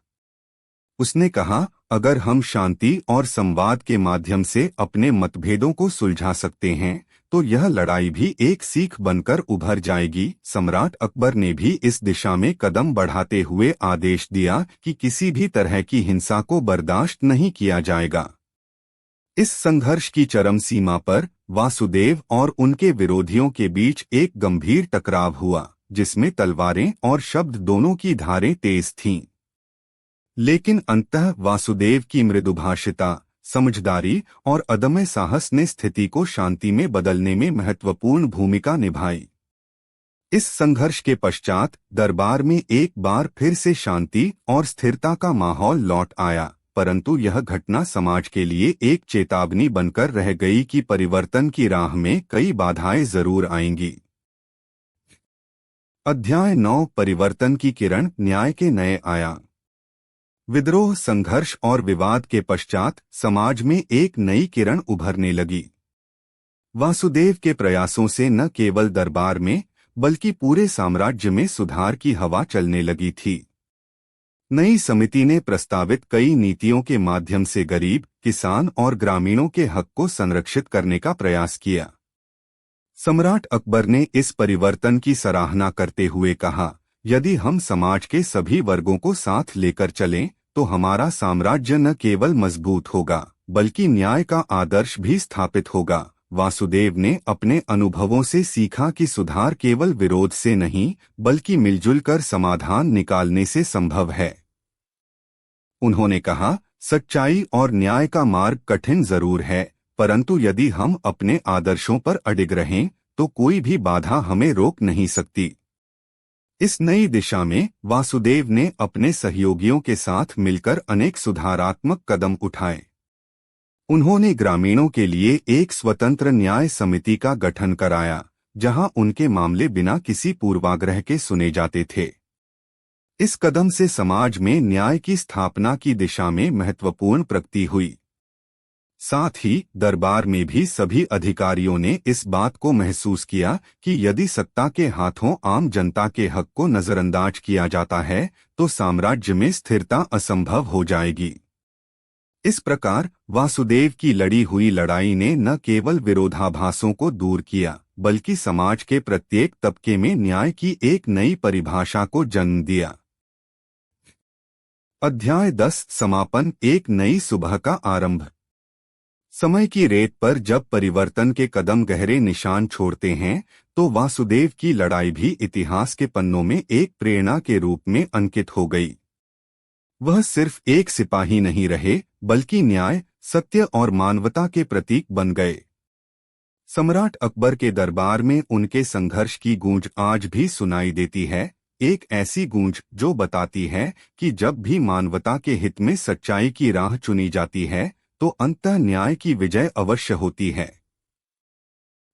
उसने कहा, अगर हम शांति और संवाद के माध्यम से अपने मतभेदों को सुलझा सकते हैं, तो यह लड़ाई भी एक सीख बनकर उभर जाएगी। सम्राट अकबर ने भी इस दिशा में कदम बढ़ाते हुए आदेश दिया कि किसी भी तरह की हिंसा को बर्दाश्त नहीं किया जाएगा। इस संघर्ष की चरम सीमा पर वासुदेव और उनके विरोधियों के बीच एक गंभीर टकराव हुआ, जिसमें तलवारें और शब्द दोनों की धारें तेज थीं। लेकिन अंततः वासुदेव की मृदुभाषिता, समझदारी और अदम्य साहस ने स्थिति को शांति में बदलने में महत्वपूर्ण भूमिका निभाई। इस संघर्ष के पश्चात दरबार में एक बार फिर से शांति और स्थिरता का माहौल लौट आया, परंतु यह घटना समाज के लिए एक चेतावनी बनकर रह गई कि परिवर्तन की राह में कई बाधाएं जरूर आएंगी। अध्याय 9 परिवर्तन की किरण, न्याय के नए आयाम। विद्रोह, संघर्ष और विवाद के पश्चात समाज में एक नई किरण उभरने लगी। वासुदेव के प्रयासों से न केवल दरबार में, बल्कि पूरे साम्राज्य में सुधार की हवा चलने लगी थी। नई समिति ने प्रस्तावित कई नीतियों के माध्यम से गरीब, किसान और ग्रामीणों के हक को संरक्षित करने का प्रयास किया। सम्राट अकबर ने इस परिवर्तन की सराहना करते हुए कहा, यदि हम समाज के सभी वर्गों को साथ लेकर चलें, तो हमारा साम्राज्य न केवल मजबूत होगा, बल्कि न्याय का आदर्श भी स्थापित होगा। वासुदेव ने अपने अनुभवों से सीखा कि सुधार केवल विरोध से नहीं, बल्कि मिलजुल कर समाधान निकालने से संभव है। उन्होंने कहा, सच्चाई और न्याय का मार्ग कठिन जरूर है, परंतु यदि हम अपने आदर्शों पर अडिग रहें, तो कोई भी बाधा हमें रोक नहीं सकती। इस नई दिशा में वासुदेव ने अपने सहयोगियों के साथ मिलकर अनेक सुधारात्मक कदम उठाए। उन्होंने ग्रामीणों के लिए एक स्वतंत्र न्याय समिति का गठन कराया, जहां उनके मामले बिना किसी पूर्वाग्रह के सुने जाते थे। इस कदम से समाज में न्याय की स्थापना की दिशा में महत्वपूर्ण प्रगति हुई। साथ ही दरबार में भी सभी अधिकारियों ने इस बात को महसूस किया कि यदि सत्ता के हाथों आम जनता के हक को नजरअंदाज किया जाता है, तो साम्राज्य में स्थिरता असंभव हो जाएगी। इस प्रकार वासुदेव की लड़ी हुई लड़ाई ने न केवल विरोधाभासों को दूर किया, बल्कि समाज के प्रत्येक तबके में न्याय की एक नई परिभाषा को जन्म दिया। अध्याय 10 समापन। एक नई सुबह का आरंभ। समय की रेत पर जब परिवर्तन के कदम गहरे निशान छोड़ते हैं तो वासुदेव की लड़ाई भी इतिहास के पन्नों में एक प्रेरणा के रूप में अंकित हो गई। वह सिर्फ एक सिपाही नहीं रहे, बल्कि न्याय, सत्य और मानवता के प्रतीक बन गए। सम्राट अकबर के दरबार में उनके संघर्ष की गूंज आज भी सुनाई देती है, एक ऐसी गूंज जो बताती है कि जब भी मानवता के हित में सच्चाई की राह चुनी जाती है तो अंततः न्याय की विजय अवश्य होती है।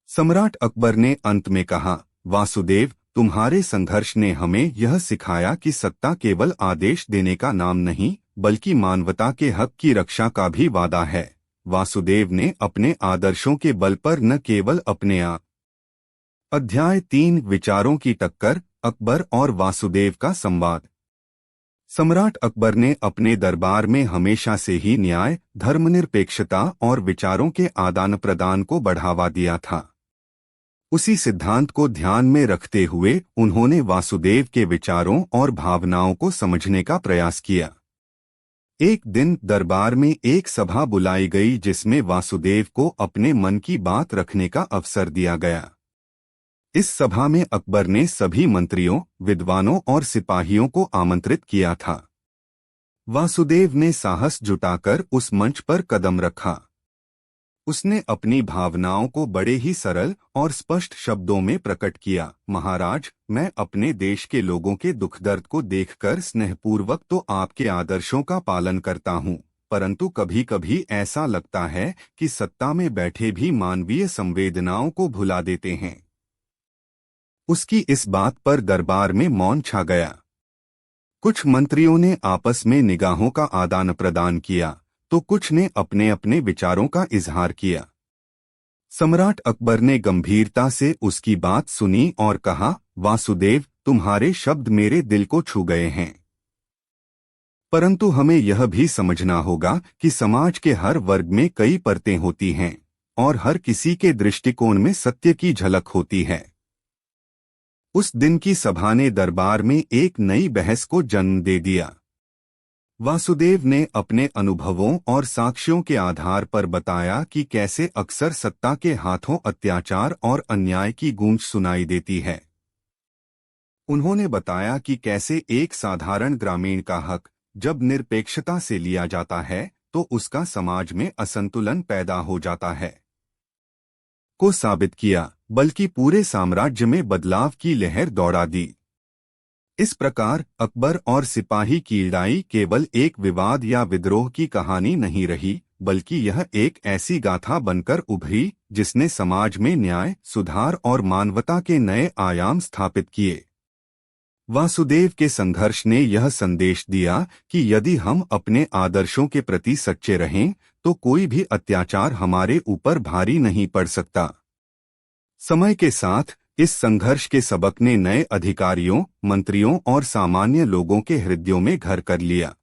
सम्राट अकबर ने अंत में कहा, वासुदेव, तुम्हारे संघर्ष ने हमें यह सिखाया कि सत्ता केवल आदेश देने का नाम नहीं, बल्कि मानवता के हक की रक्षा का भी वादा है। वासुदेव ने अपने आदर्शों के बल पर न केवल अपने आप। अध्याय 3 विचारों की टक्कर, अकबर और वासुदेव का संवाद। सम्राट अकबर ने अपने दरबार में हमेशा से ही न्याय, धर्मनिरपेक्षता और विचारों के आदान प्रदान को बढ़ावा दिया था। उसी सिद्धांत को ध्यान में रखते हुए उन्होंने वासुदेव के विचारों और भावनाओं को समझने का प्रयास किया। एक दिन दरबार में एक सभा बुलाई गई जिसमें वासुदेव को अपने मन की बात रखने का अवसर दिया गया। इस सभा में अकबर ने सभी मंत्रियों, विद्वानों और सिपाहियों को आमंत्रित किया था। वासुदेव ने साहस जुटाकर उस मंच पर कदम रखा। उसने अपनी भावनाओं को बड़े ही सरल और स्पष्ट शब्दों में प्रकट किया। महाराज, मैं अपने देश के लोगों के दुख दर्द को देखकर स्नेहपूर्वक तो आपके आदर्शों का पालन करता हूँ, परंतु कभी कभी ऐसा लगता है कि सत्ता में बैठे भी मानवीय संवेदनाओं को भुला देते हैं। उसकी इस बात पर दरबार में मौन छा गया। कुछ मंत्रियों ने आपस में निगाहों का आदान प्रदान किया तो कुछ ने अपने अपने विचारों का इजहार किया। सम्राट अकबर ने गंभीरता से उसकी बात सुनी और कहा, वासुदेव, तुम्हारे शब्द मेरे दिल को छू गए हैं, परंतु हमें यह भी समझना होगा कि समाज के हर वर्ग में कई परतें होती हैं और हर किसी के दृष्टिकोण में सत्य की झलक होती है। उस दिन की सभा ने दरबार में एक नई बहस को जन्म दे दिया। वासुदेव ने अपने अनुभवों और साक्ष्यों के आधार पर बताया कि कैसे अक्सर सत्ता के हाथों अत्याचार और अन्याय की गूंज सुनाई देती है। उन्होंने बताया कि कैसे एक साधारण ग्रामीण का हक जब निरपेक्षता से लिया जाता है तो उसका समाज में असंतुलन पैदा हो जाता है को साबित किया, बल्कि पूरे साम्राज्य में बदलाव की लहर दौड़ा दी। इस प्रकार अकबर और सिपाही की लड़ाई केवल एक विवाद या विद्रोह की कहानी नहीं रही, बल्कि यह एक ऐसी गाथा बनकर उभरी जिसने समाज में न्याय, सुधार और मानवता के नए आयाम स्थापित किए। वासुदेव के संघर्ष ने यह संदेश दिया कि यदि हम अपने आदर्शों के प्रति सच्चे रहें तो कोई भी अत्याचार हमारे ऊपर भारी नहीं पड़ सकता। समय के साथ इस संघर्ष के सबक ने नए अधिकारियों, मंत्रियों और सामान्य लोगों के हृदयों में घर कर लिया।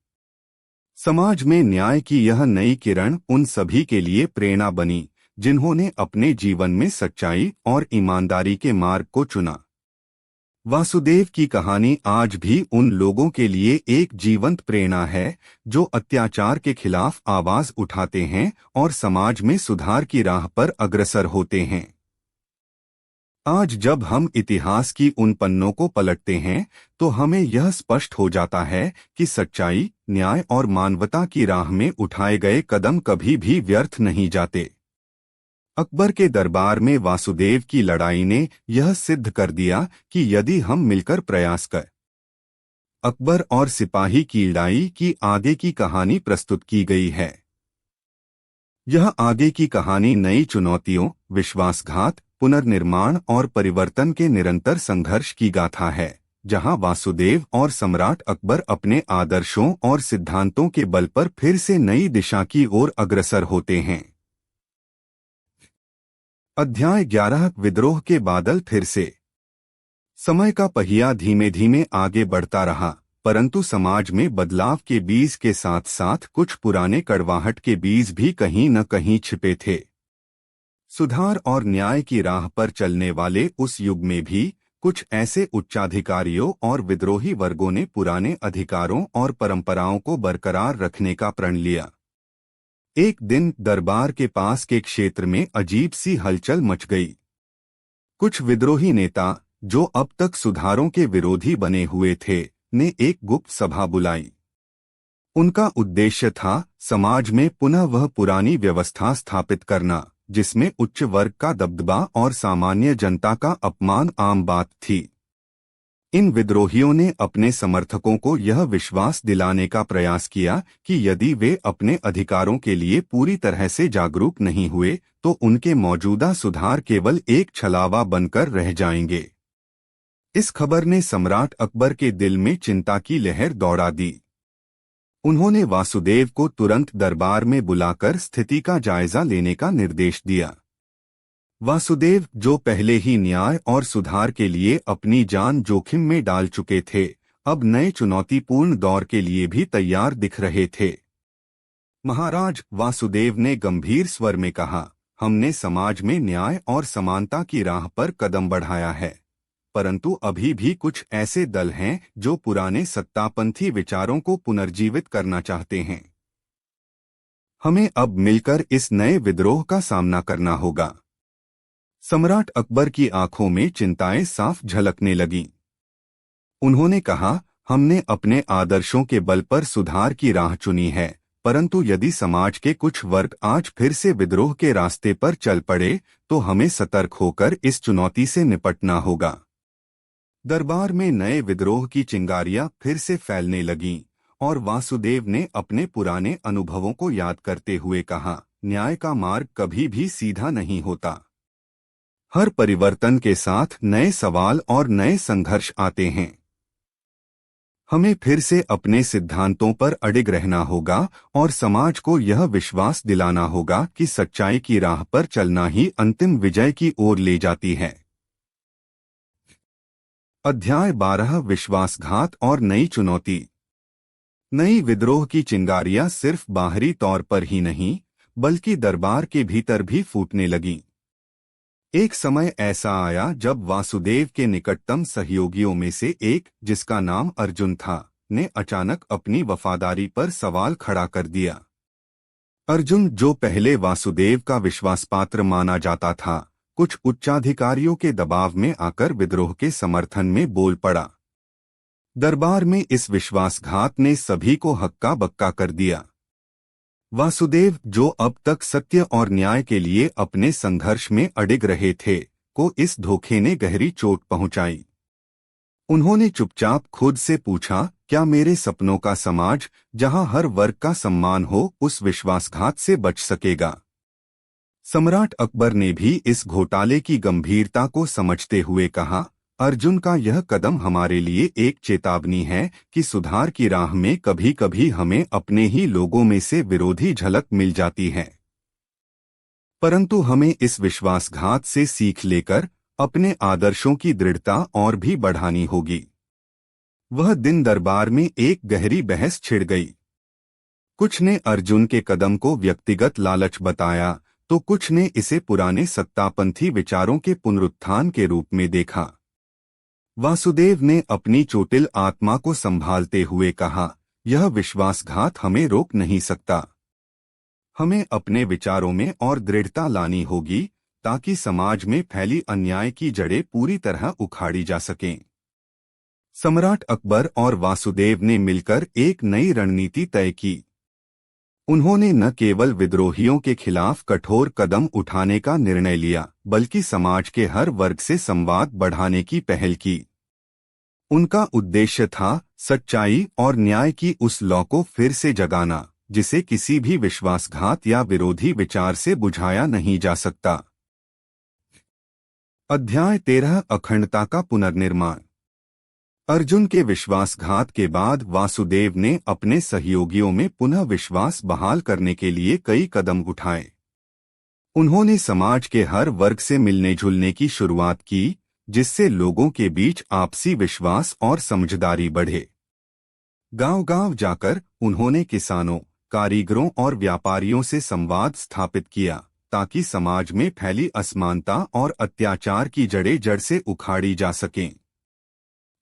समाज में न्याय की यह नई किरण उन सभी के लिए प्रेरणा बनी जिन्होंने अपने जीवन में सच्चाई और ईमानदारी के मार्ग को चुना। वासुदेव की कहानी आज भी उन लोगों के लिए एक जीवंत प्रेरणा है जो अत्याचार के खिलाफ आवाज उठाते हैं और समाज में सुधार की राह पर अग्रसर होते हैं। आज जब हम इतिहास की उन पन्नों को पलटते हैं तो हमें यह स्पष्ट हो जाता है कि सच्चाई, न्याय और मानवता की राह में उठाए गए कदम कभी भी व्यर्थ नहीं जाते। अकबर के दरबार में वासुदेव की लड़ाई ने यह सिद्ध कर दिया कि यदि हम मिलकर प्रयास कर। अकबर और सिपाही की लड़ाई की आगे की कहानी प्रस्तुत की गई है। यह आगे की कहानी नई चुनौतियों, विश्वासघात, पुनर्निर्माण और परिवर्तन के निरंतर संघर्ष की गाथा है, जहां वासुदेव और सम्राट अकबर अपने आदर्शों और सिद्धांतों के बल पर फिर से नई दिशा की ओर अग्रसर होते हैं। अध्याय 11 विद्रोह के बादल। फिर से समय का पहिया धीमे धीमे आगे बढ़ता रहा, परंतु समाज में बदलाव के बीज के साथ साथ कुछ पुराने कड़वाहट के बीज भी कहीं न कहीं छिपे थे। सुधार और न्याय की राह पर चलने वाले उस युग में भी कुछ ऐसे उच्चाधिकारियों और विद्रोही वर्गों ने पुराने अधिकारों और परंपराओं को बरकरार रखने का प्रण लिया। एक दिन दरबार के पास के क्षेत्र में अजीब सी हलचल मच गई। कुछ विद्रोही नेता, जो अब तक सुधारों के विरोधी बने हुए थे, ने एक गुप्त सभा बुलाई। उनका उद्देश्य था समाज में पुनः वह पुरानी व्यवस्था स्थापित करना, जिसमें उच्च वर्ग का दबदबा और सामान्य जनता का अपमान आम बात थी। इन विद्रोहियों ने अपने समर्थकों को यह विश्वास दिलाने का प्रयास किया कि यदि वे अपने अधिकारों के लिए पूरी तरह से जागरूक नहीं हुए तो उनके मौजूदा सुधार केवल एक छलावा बनकर रह जाएंगे। इस खबर ने सम्राट अकबर के दिल में चिंता की लहर दौड़ा दी। उन्होंने वासुदेव को तुरंत दरबार में बुलाकर स्थिति का जायजा लेने का निर्देश दिया। वासुदेव, जो पहले ही न्याय और सुधार के लिए अपनी जान जोखिम में डाल चुके थे, अब नए चुनौतीपूर्ण दौर के लिए भी तैयार दिख रहे थे। महाराज, वासुदेव ने गंभीर स्वर में कहा, हमने समाज में न्याय और समानता की राह पर कदम बढ़ाया है, परंतु अभी भी कुछ ऐसे दल हैं जो पुराने सत्तापंथी विचारों को पुनर्जीवित करना चाहते हैं। हमें अब मिलकर इस नए विद्रोह का सामना करना होगा। सम्राट अकबर की आंखों में चिंताएं साफ झलकने लगीं। उन्होंने कहा, हमने अपने आदर्शों के बल पर सुधार की राह चुनी है, परंतु यदि समाज के कुछ वर्ग आज फिर से विद्रोह के रास्ते पर चल पड़े तो हमें सतर्क होकर इस चुनौती से निपटना होगा। दरबार में नए विद्रोह की चिंगारियां फिर से फैलने लगीं और वासुदेव ने अपने पुराने अनुभवों को याद करते हुए कहा, न्याय का मार्ग कभी भी सीधा नहीं होता। हर परिवर्तन के साथ नए सवाल और नए संघर्ष आते हैं। हमें फिर से अपने सिद्धांतों पर अडिग रहना होगा और समाज को यह विश्वास दिलाना होगा कि सच्चाई की राह पर चलना ही अंतिम विजय की ओर ले जाती है। अध्याय 12 विश्वासघात और नई चुनौती। नई विद्रोह की चिंगारियां सिर्फ बाहरी तौर पर ही नहीं, बल्कि दरबार के भीतर भी फूटने लगीं। एक समय ऐसा आया जब वासुदेव के निकटतम सहयोगियों में से एक, जिसका नाम अर्जुन था, ने अचानक अपनी वफादारी पर सवाल खड़ा कर दिया। अर्जुन, जो पहले वासुदेव का विश्वासपात्र माना जाता था, कुछ उच्चाधिकारियों के दबाव में आकर विद्रोह के समर्थन में बोल पड़ा। दरबार में इस विश्वासघात ने सभी को हक्का बक्का कर दिया। वासुदेव, जो अब तक सत्य और न्याय के लिए अपने संघर्ष में अडिग रहे थे, को इस धोखे ने गहरी चोट पहुंचाई। उन्होंने चुपचाप खुद से पूछा, क्या मेरे सपनों का समाज, जहां हर वर्ग का सम्मान हो, उस विश्वासघात से बच सकेगा? सम्राट अकबर ने भी इस घोटाले की गंभीरता को समझते हुए कहा, अर्जुन का यह कदम हमारे लिए एक चेतावनी है कि सुधार की राह में कभी कभी हमें अपने ही लोगों में से विरोधी झलक मिल जाती है, परंतु हमें इस विश्वासघात से सीख लेकर अपने आदर्शों की दृढ़ता और भी बढ़ानी होगी। वह दिन दरबार में एक गहरी बहस छिड़ गई। कुछ ने अर्जुन के कदम को व्यक्तिगत लालच बताया, तो कुछ ने इसे पुराने सत्तापंथी विचारों के पुनरुत्थान के रूप में देखा। वासुदेव ने अपनी चोटिल आत्मा को संभालते हुए कहा, यह विश्वासघात हमें रोक नहीं सकता। हमें अपने विचारों में और दृढ़ता लानी होगी ताकि समाज में फैली अन्याय की जड़ें पूरी तरह उखाड़ी जा सकें। सम्राट अकबर और वासुदेव ने मिलकर एक नई रणनीति तय की। उन्होंने न केवल विद्रोहियों के खिलाफ कठोर कदम उठाने का निर्णय लिया, बल्कि समाज के हर वर्ग से संवाद बढ़ाने की पहल की। उनका उद्देश्य था सच्चाई और न्याय की उस लौ को फिर से जगाना, जिसे किसी भी विश्वासघात या विरोधी विचार से बुझाया नहीं जा सकता। अध्याय 13 अखंडता का पुनर्निर्माण। अर्जुन के विश्वासघात के बाद वासुदेव ने अपने सहयोगियों में पुनः विश्वास बहाल करने के लिए कई कदम उठाए। उन्होंने समाज के हर वर्ग से मिलने जुलने की शुरुआत की, जिससे लोगों के बीच आपसी विश्वास और समझदारी बढ़े। गांव-गांव जाकर उन्होंने किसानों, कारीगरों और व्यापारियों से संवाद स्थापित किया, ताकि समाज में फैली असमानता और अत्याचार की जड़ें जड़ से उखाड़ी जा सकें।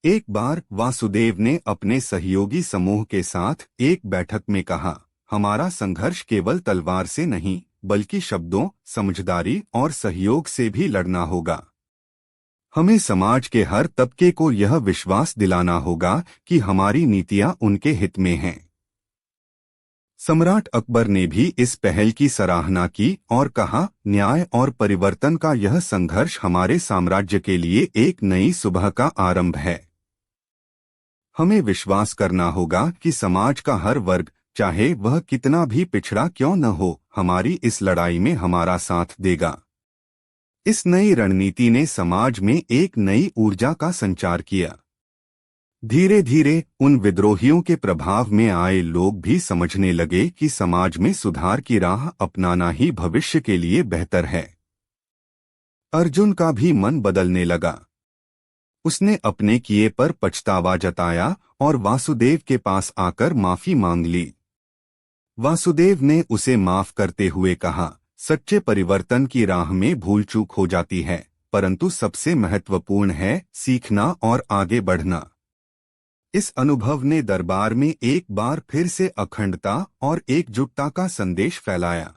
एक बार वासुदेव ने अपने सहयोगी समूह के साथ एक बैठक में कहा, हमारा संघर्ष केवल तलवार से नहीं बल्कि शब्दों, समझदारी और सहयोग से भी लड़ना होगा। हमें समाज के हर तबके को यह विश्वास दिलाना होगा कि हमारी नीतियां उनके हित में हैं। सम्राट अकबर ने भी इस पहल की सराहना की और कहा, न्याय और परिवर्तन का यह संघर्ष हमारे साम्राज्य के लिए एक नई सुबह का आरंभ है। हमें विश्वास करना होगा कि समाज का हर वर्ग, चाहे वह कितना भी पिछड़ा क्यों न हो, हमारी इस लड़ाई में हमारा साथ देगा। इस नई रणनीति ने समाज में एक नई ऊर्जा का संचार किया। धीरे धीरे उन विद्रोहियों के प्रभाव में आए लोग भी समझने लगे कि समाज में सुधार की राह अपनाना ही भविष्य के लिए बेहतर है। अर्जुन का भी मन बदलने लगा। उसने अपने किए पर पछतावा जताया और वासुदेव के पास आकर माफी मांग ली। वासुदेव ने उसे माफ करते हुए कहा, सच्चे परिवर्तन की राह में भूल चूक हो जाती है, परंतु सबसे महत्वपूर्ण है सीखना और आगे बढ़ना। इस अनुभव ने दरबार में एक बार फिर से अखंडता और एकजुटता का संदेश फैलाया।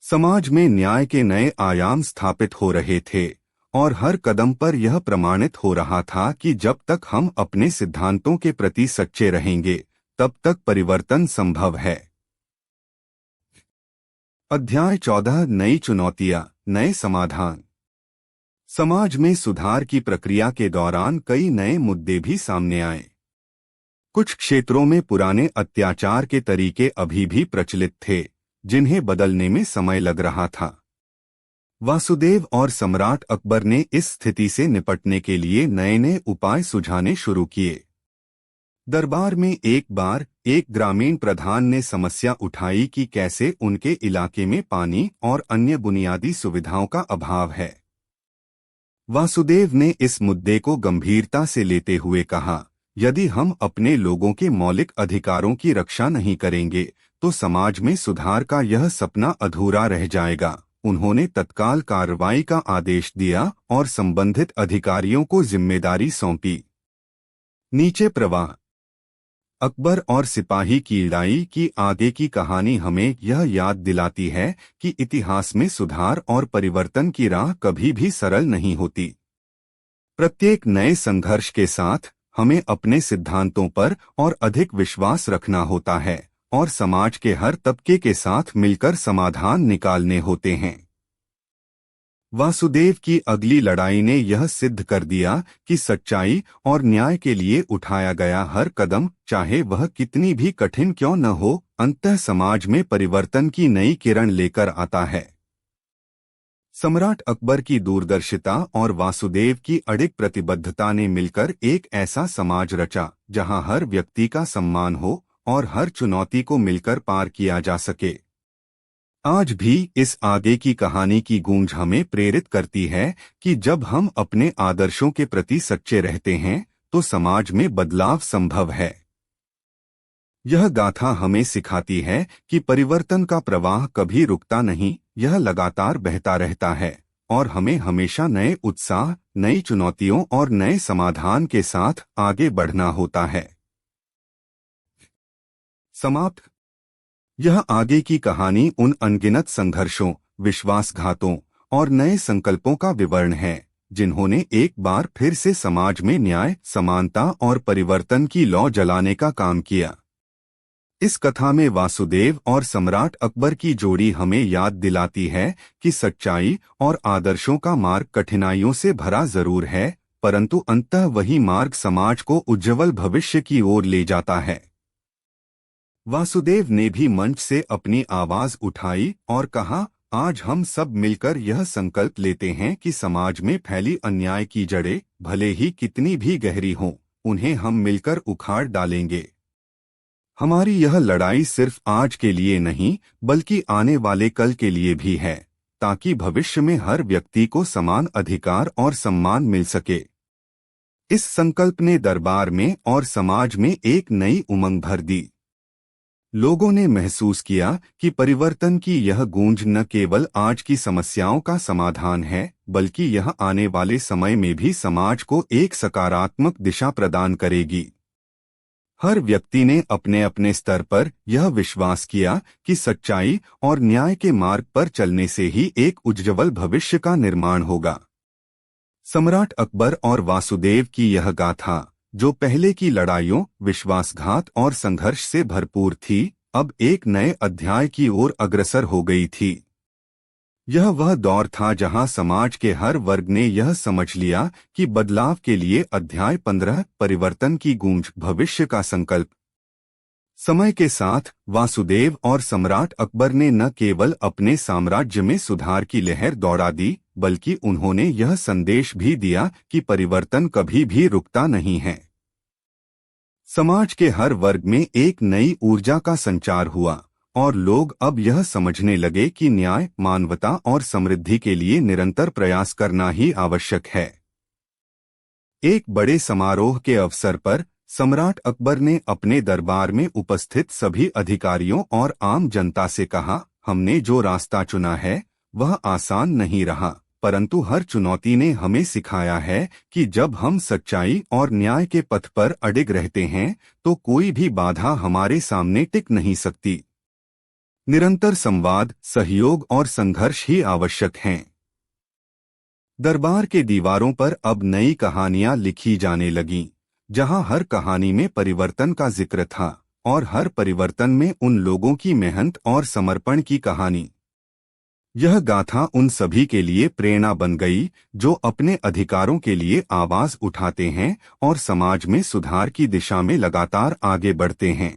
समाज में न्याय के नए आयाम स्थापित हो रहे थे और हर कदम पर यह प्रमाणित हो रहा था कि जब तक हम अपने सिद्धांतों के प्रति सच्चे रहेंगे, तब तक परिवर्तन संभव है। अध्याय 14 नई चुनौतियां, नए समाधान। समाज में सुधार की प्रक्रिया के दौरान कई नए मुद्दे भी सामने आए। कुछ क्षेत्रों में पुराने अत्याचार के तरीके अभी भी प्रचलित थे, जिन्हें बदलने में समय लग रहा था। वासुदेव और सम्राट अकबर ने इस स्थिति से निपटने के लिए नए नए उपाय सुझाने शुरू किए। दरबार में एक बार एक ग्रामीण प्रधान ने समस्या उठाई कि कैसे उनके इलाके में पानी और अन्य बुनियादी सुविधाओं का अभाव है। वासुदेव ने इस मुद्दे को गंभीरता से लेते हुए कहा, यदि हम अपने लोगों के मौलिक अधिकारों की रक्षा नहीं करेंगे तो समाज में सुधार का यह सपना अधूरा रह जाएगा। उन्होंने तत्काल कार्रवाई का आदेश दिया और संबंधित अधिकारियों को जिम्मेदारी सौंपी। नीचे प्रवाह। अकबर और सिपाही की लड़ाई की आगे की कहानी हमें यह याद दिलाती है कि इतिहास में सुधार और परिवर्तन की राह कभी भी सरल नहीं होती। प्रत्येक नए संघर्ष के साथ हमें अपने सिद्धांतों पर और अधिक विश्वास रखना होता है और समाज के हर तबके के साथ मिलकर समाधान निकालने होते हैं। वासुदेव की अगली लड़ाई ने यह सिद्ध कर दिया कि सच्चाई और न्याय के लिए उठाया गया हर कदम, चाहे वह कितनी भी कठिन क्यों न हो, अंततः समाज में परिवर्तन की नई किरण लेकर आता है। सम्राट अकबर की दूरदर्शिता और वासुदेव की अडिग प्रतिबद्धता ने मिलकर एक ऐसा समाज रचा जहां हर व्यक्ति का सम्मान हो और हर चुनौती को मिलकर पार किया जा सके। आज भी इस आगे की कहानी की गूंज हमें प्रेरित करती है कि जब हम अपने आदर्शों के प्रति सच्चे रहते हैं तो समाज में बदलाव संभव है। यह गाथा हमें सिखाती है कि परिवर्तन का प्रवाह कभी रुकता नहीं, यह लगातार बहता रहता है और हमें हमेशा नए उत्साह, नई चुनौतियों और नए समाधान के साथ आगे बढ़ना होता है। समाप्त। यह आगे की कहानी उन अनगिनत संघर्षों, विश्वासघातों और नए संकल्पों का विवरण है जिन्होंने एक बार फिर से समाज में न्याय, समानता और परिवर्तन की लौ जलाने का काम किया। इस कथा में वासुदेव और सम्राट अकबर की जोड़ी हमें याद दिलाती है कि सच्चाई और आदर्शों का मार्ग कठिनाइयों से भरा जरूर है, परंतु अंततः वही मार्ग समाज को उज्ज्वल भविष्य की ओर ले जाता है। वासुदेव ने भी मंच से अपनी आवाज उठाई और कहा, आज हम सब मिलकर यह संकल्प लेते हैं कि समाज में फैली अन्याय की जड़ें, भले ही कितनी भी गहरी हों, उन्हें हम मिलकर उखाड़ डालेंगे। हमारी यह लड़ाई सिर्फ आज के लिए नहीं बल्कि आने वाले कल के लिए भी है, ताकि भविष्य में हर व्यक्ति को समान अधिकार और सम्मान मिल सके। इस संकल्प ने दरबार में और समाज में एक नई उमंग भर दी। लोगों ने महसूस किया कि परिवर्तन की यह गूंज न केवल आज की समस्याओं का समाधान है, बल्कि यह आने वाले समय में भी समाज को एक सकारात्मक दिशा प्रदान करेगी। हर व्यक्ति ने अपने अपने स्तर पर यह विश्वास किया कि सच्चाई और न्याय के मार्ग पर चलने से ही एक उज्ज्वल भविष्य का निर्माण होगा। सम्राट अकबर और वासुदेव की यह गाथा, जो पहले की लड़ाइयों, विश्वासघात और संघर्ष से भरपूर थी, अब एक नए अध्याय की ओर अग्रसर हो गई थी। यह वह दौर था जहां समाज के हर वर्ग ने यह समझ लिया कि बदलाव के लिए अध्याय 15, परिवर्तन की गूंज, भविष्य का संकल्प। समय के साथ वासुदेव और सम्राट अकबर ने न केवल अपने साम्राज्य में सुधार की लहर दौड़ा दी, बल्कि उन्होंने यह संदेश भी दिया कि परिवर्तन कभी भी रुकता नहीं है। समाज के हर वर्ग में एक नई ऊर्जा का संचार हुआ और लोग अब यह समझने लगे कि न्याय, मानवता और समृद्धि के लिए निरंतर प्रयास करना ही आवश्यक है। एक बड़े समारोह के अवसर पर सम्राट अकबर ने अपने दरबार में उपस्थित सभी अधिकारियों और आम जनता से कहा, हमने जो रास्ता चुना है वह आसान नहीं रहा, परंतु हर चुनौती ने हमें सिखाया है कि जब हम सच्चाई और न्याय के पथ पर अडिग रहते हैं तो कोई भी बाधा हमारे सामने टिक नहीं सकती। निरंतर संवाद, सहयोग और संघर्ष ही आवश्यक हैं। दरबार के दीवारों पर अब नई कहानियां लिखी जाने लगीं, जहां हर कहानी में परिवर्तन का जिक्र था और हर परिवर्तन में उन लोगों की मेहनत और समर्पण की कहानी। यह गाथा उन सभी के लिए प्रेरणा बन गई जो अपने अधिकारों के लिए आवाज उठाते हैं और समाज में सुधार की दिशा में लगातार आगे बढ़ते हैं।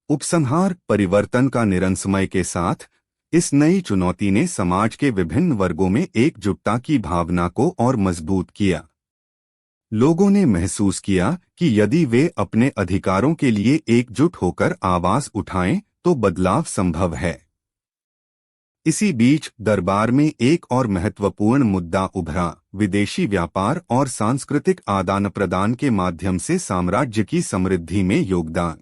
उपसंहार, परिवर्तन का निरंतर के साथ इस नई चुनौती ने समाज के विभिन्न वर्गों में एकजुटता की भावना को और मजबूत किया। लोगों ने महसूस किया कि यदि वे अपने अधिकारों के लिए एकजुट होकर आवाज उठाएं तो बदलाव संभव है। इसी बीच दरबार में एक और महत्वपूर्ण मुद्दा उभरा, विदेशी व्यापार और सांस्कृतिक आदान प्रदान के माध्यम से साम्राज्य की समृद्धि में योगदान।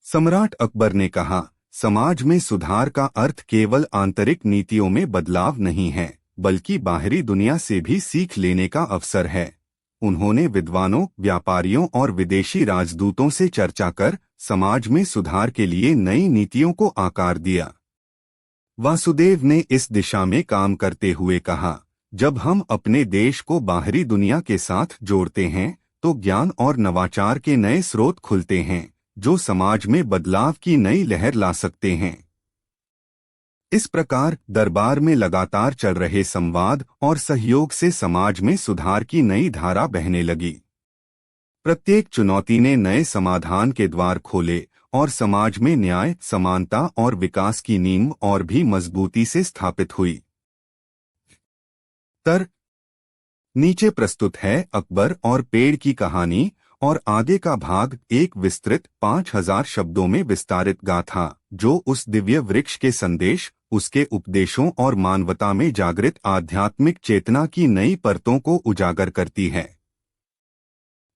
सम्राट अकबर ने कहा, समाज में सुधार का अर्थ केवल आंतरिक नीतियों में बदलाव नहीं है, बल्कि बाहरी दुनिया से भी सीख लेने का अवसर है। उन्होंने विद्वानों, व्यापारियों और विदेशी राजदूतों से चर्चा कर समाज में सुधार के लिए नई नीतियों को आकार दिया। वासुदेव ने इस दिशा में काम करते हुए कहा, जब हम अपने देश को बाहरी दुनिया के साथ जोड़ते हैं तो ज्ञान और नवाचार के नए स्रोत खुलते हैं जो समाज में बदलाव की नई लहर ला सकते हैं। इस प्रकार दरबार में लगातार चल रहे संवाद और सहयोग से समाज में सुधार की नई धारा बहने लगी। प्रत्येक चुनौती ने नए समाधान के द्वार खोले और समाज में न्याय, समानता और विकास की नींव और भी मजबूती से स्थापित हुई। नीचे प्रस्तुत है अकबर और पेड़ की कहानी और आगे का भाग एक विस्तृत 5000 शब्दों में विस्तारित गाथा जो उस दिव्य वृक्ष के संदेश, उसके उपदेशों और मानवता में जागृत आध्यात्मिक चेतना की नई परतों को उजागर करती है।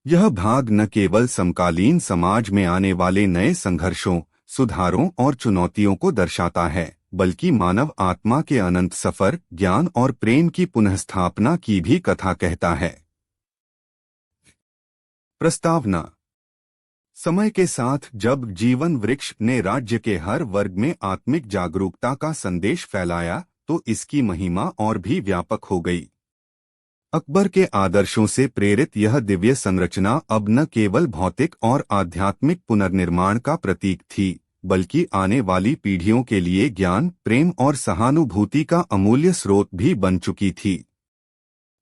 यह भाग न केवल समकालीन समाज में आने वाले नए संघर्षों, सुधारों और चुनौतियों को दर्शाता है, बल्कि मानव आत्मा के अनंत सफर, ज्ञान और प्रेम की पुनःस्थापना की भी कथा कहता है। प्रस्तावना। समय के साथ जब जीवन वृक्ष ने राज्य के हर वर्ग में आत्मिक जागरूकता का संदेश फैलाया तो इसकी महिमा और भी व्यापक हो गई। अकबर के आदर्शों से प्रेरित यह दिव्य संरचना अब न केवल भौतिक और आध्यात्मिक पुनर्निर्माण का प्रतीक थी, बल्कि आने वाली पीढ़ियों के लिए ज्ञान, प्रेम और सहानुभूति का अमूल्य स्रोत भी बन चुकी थी।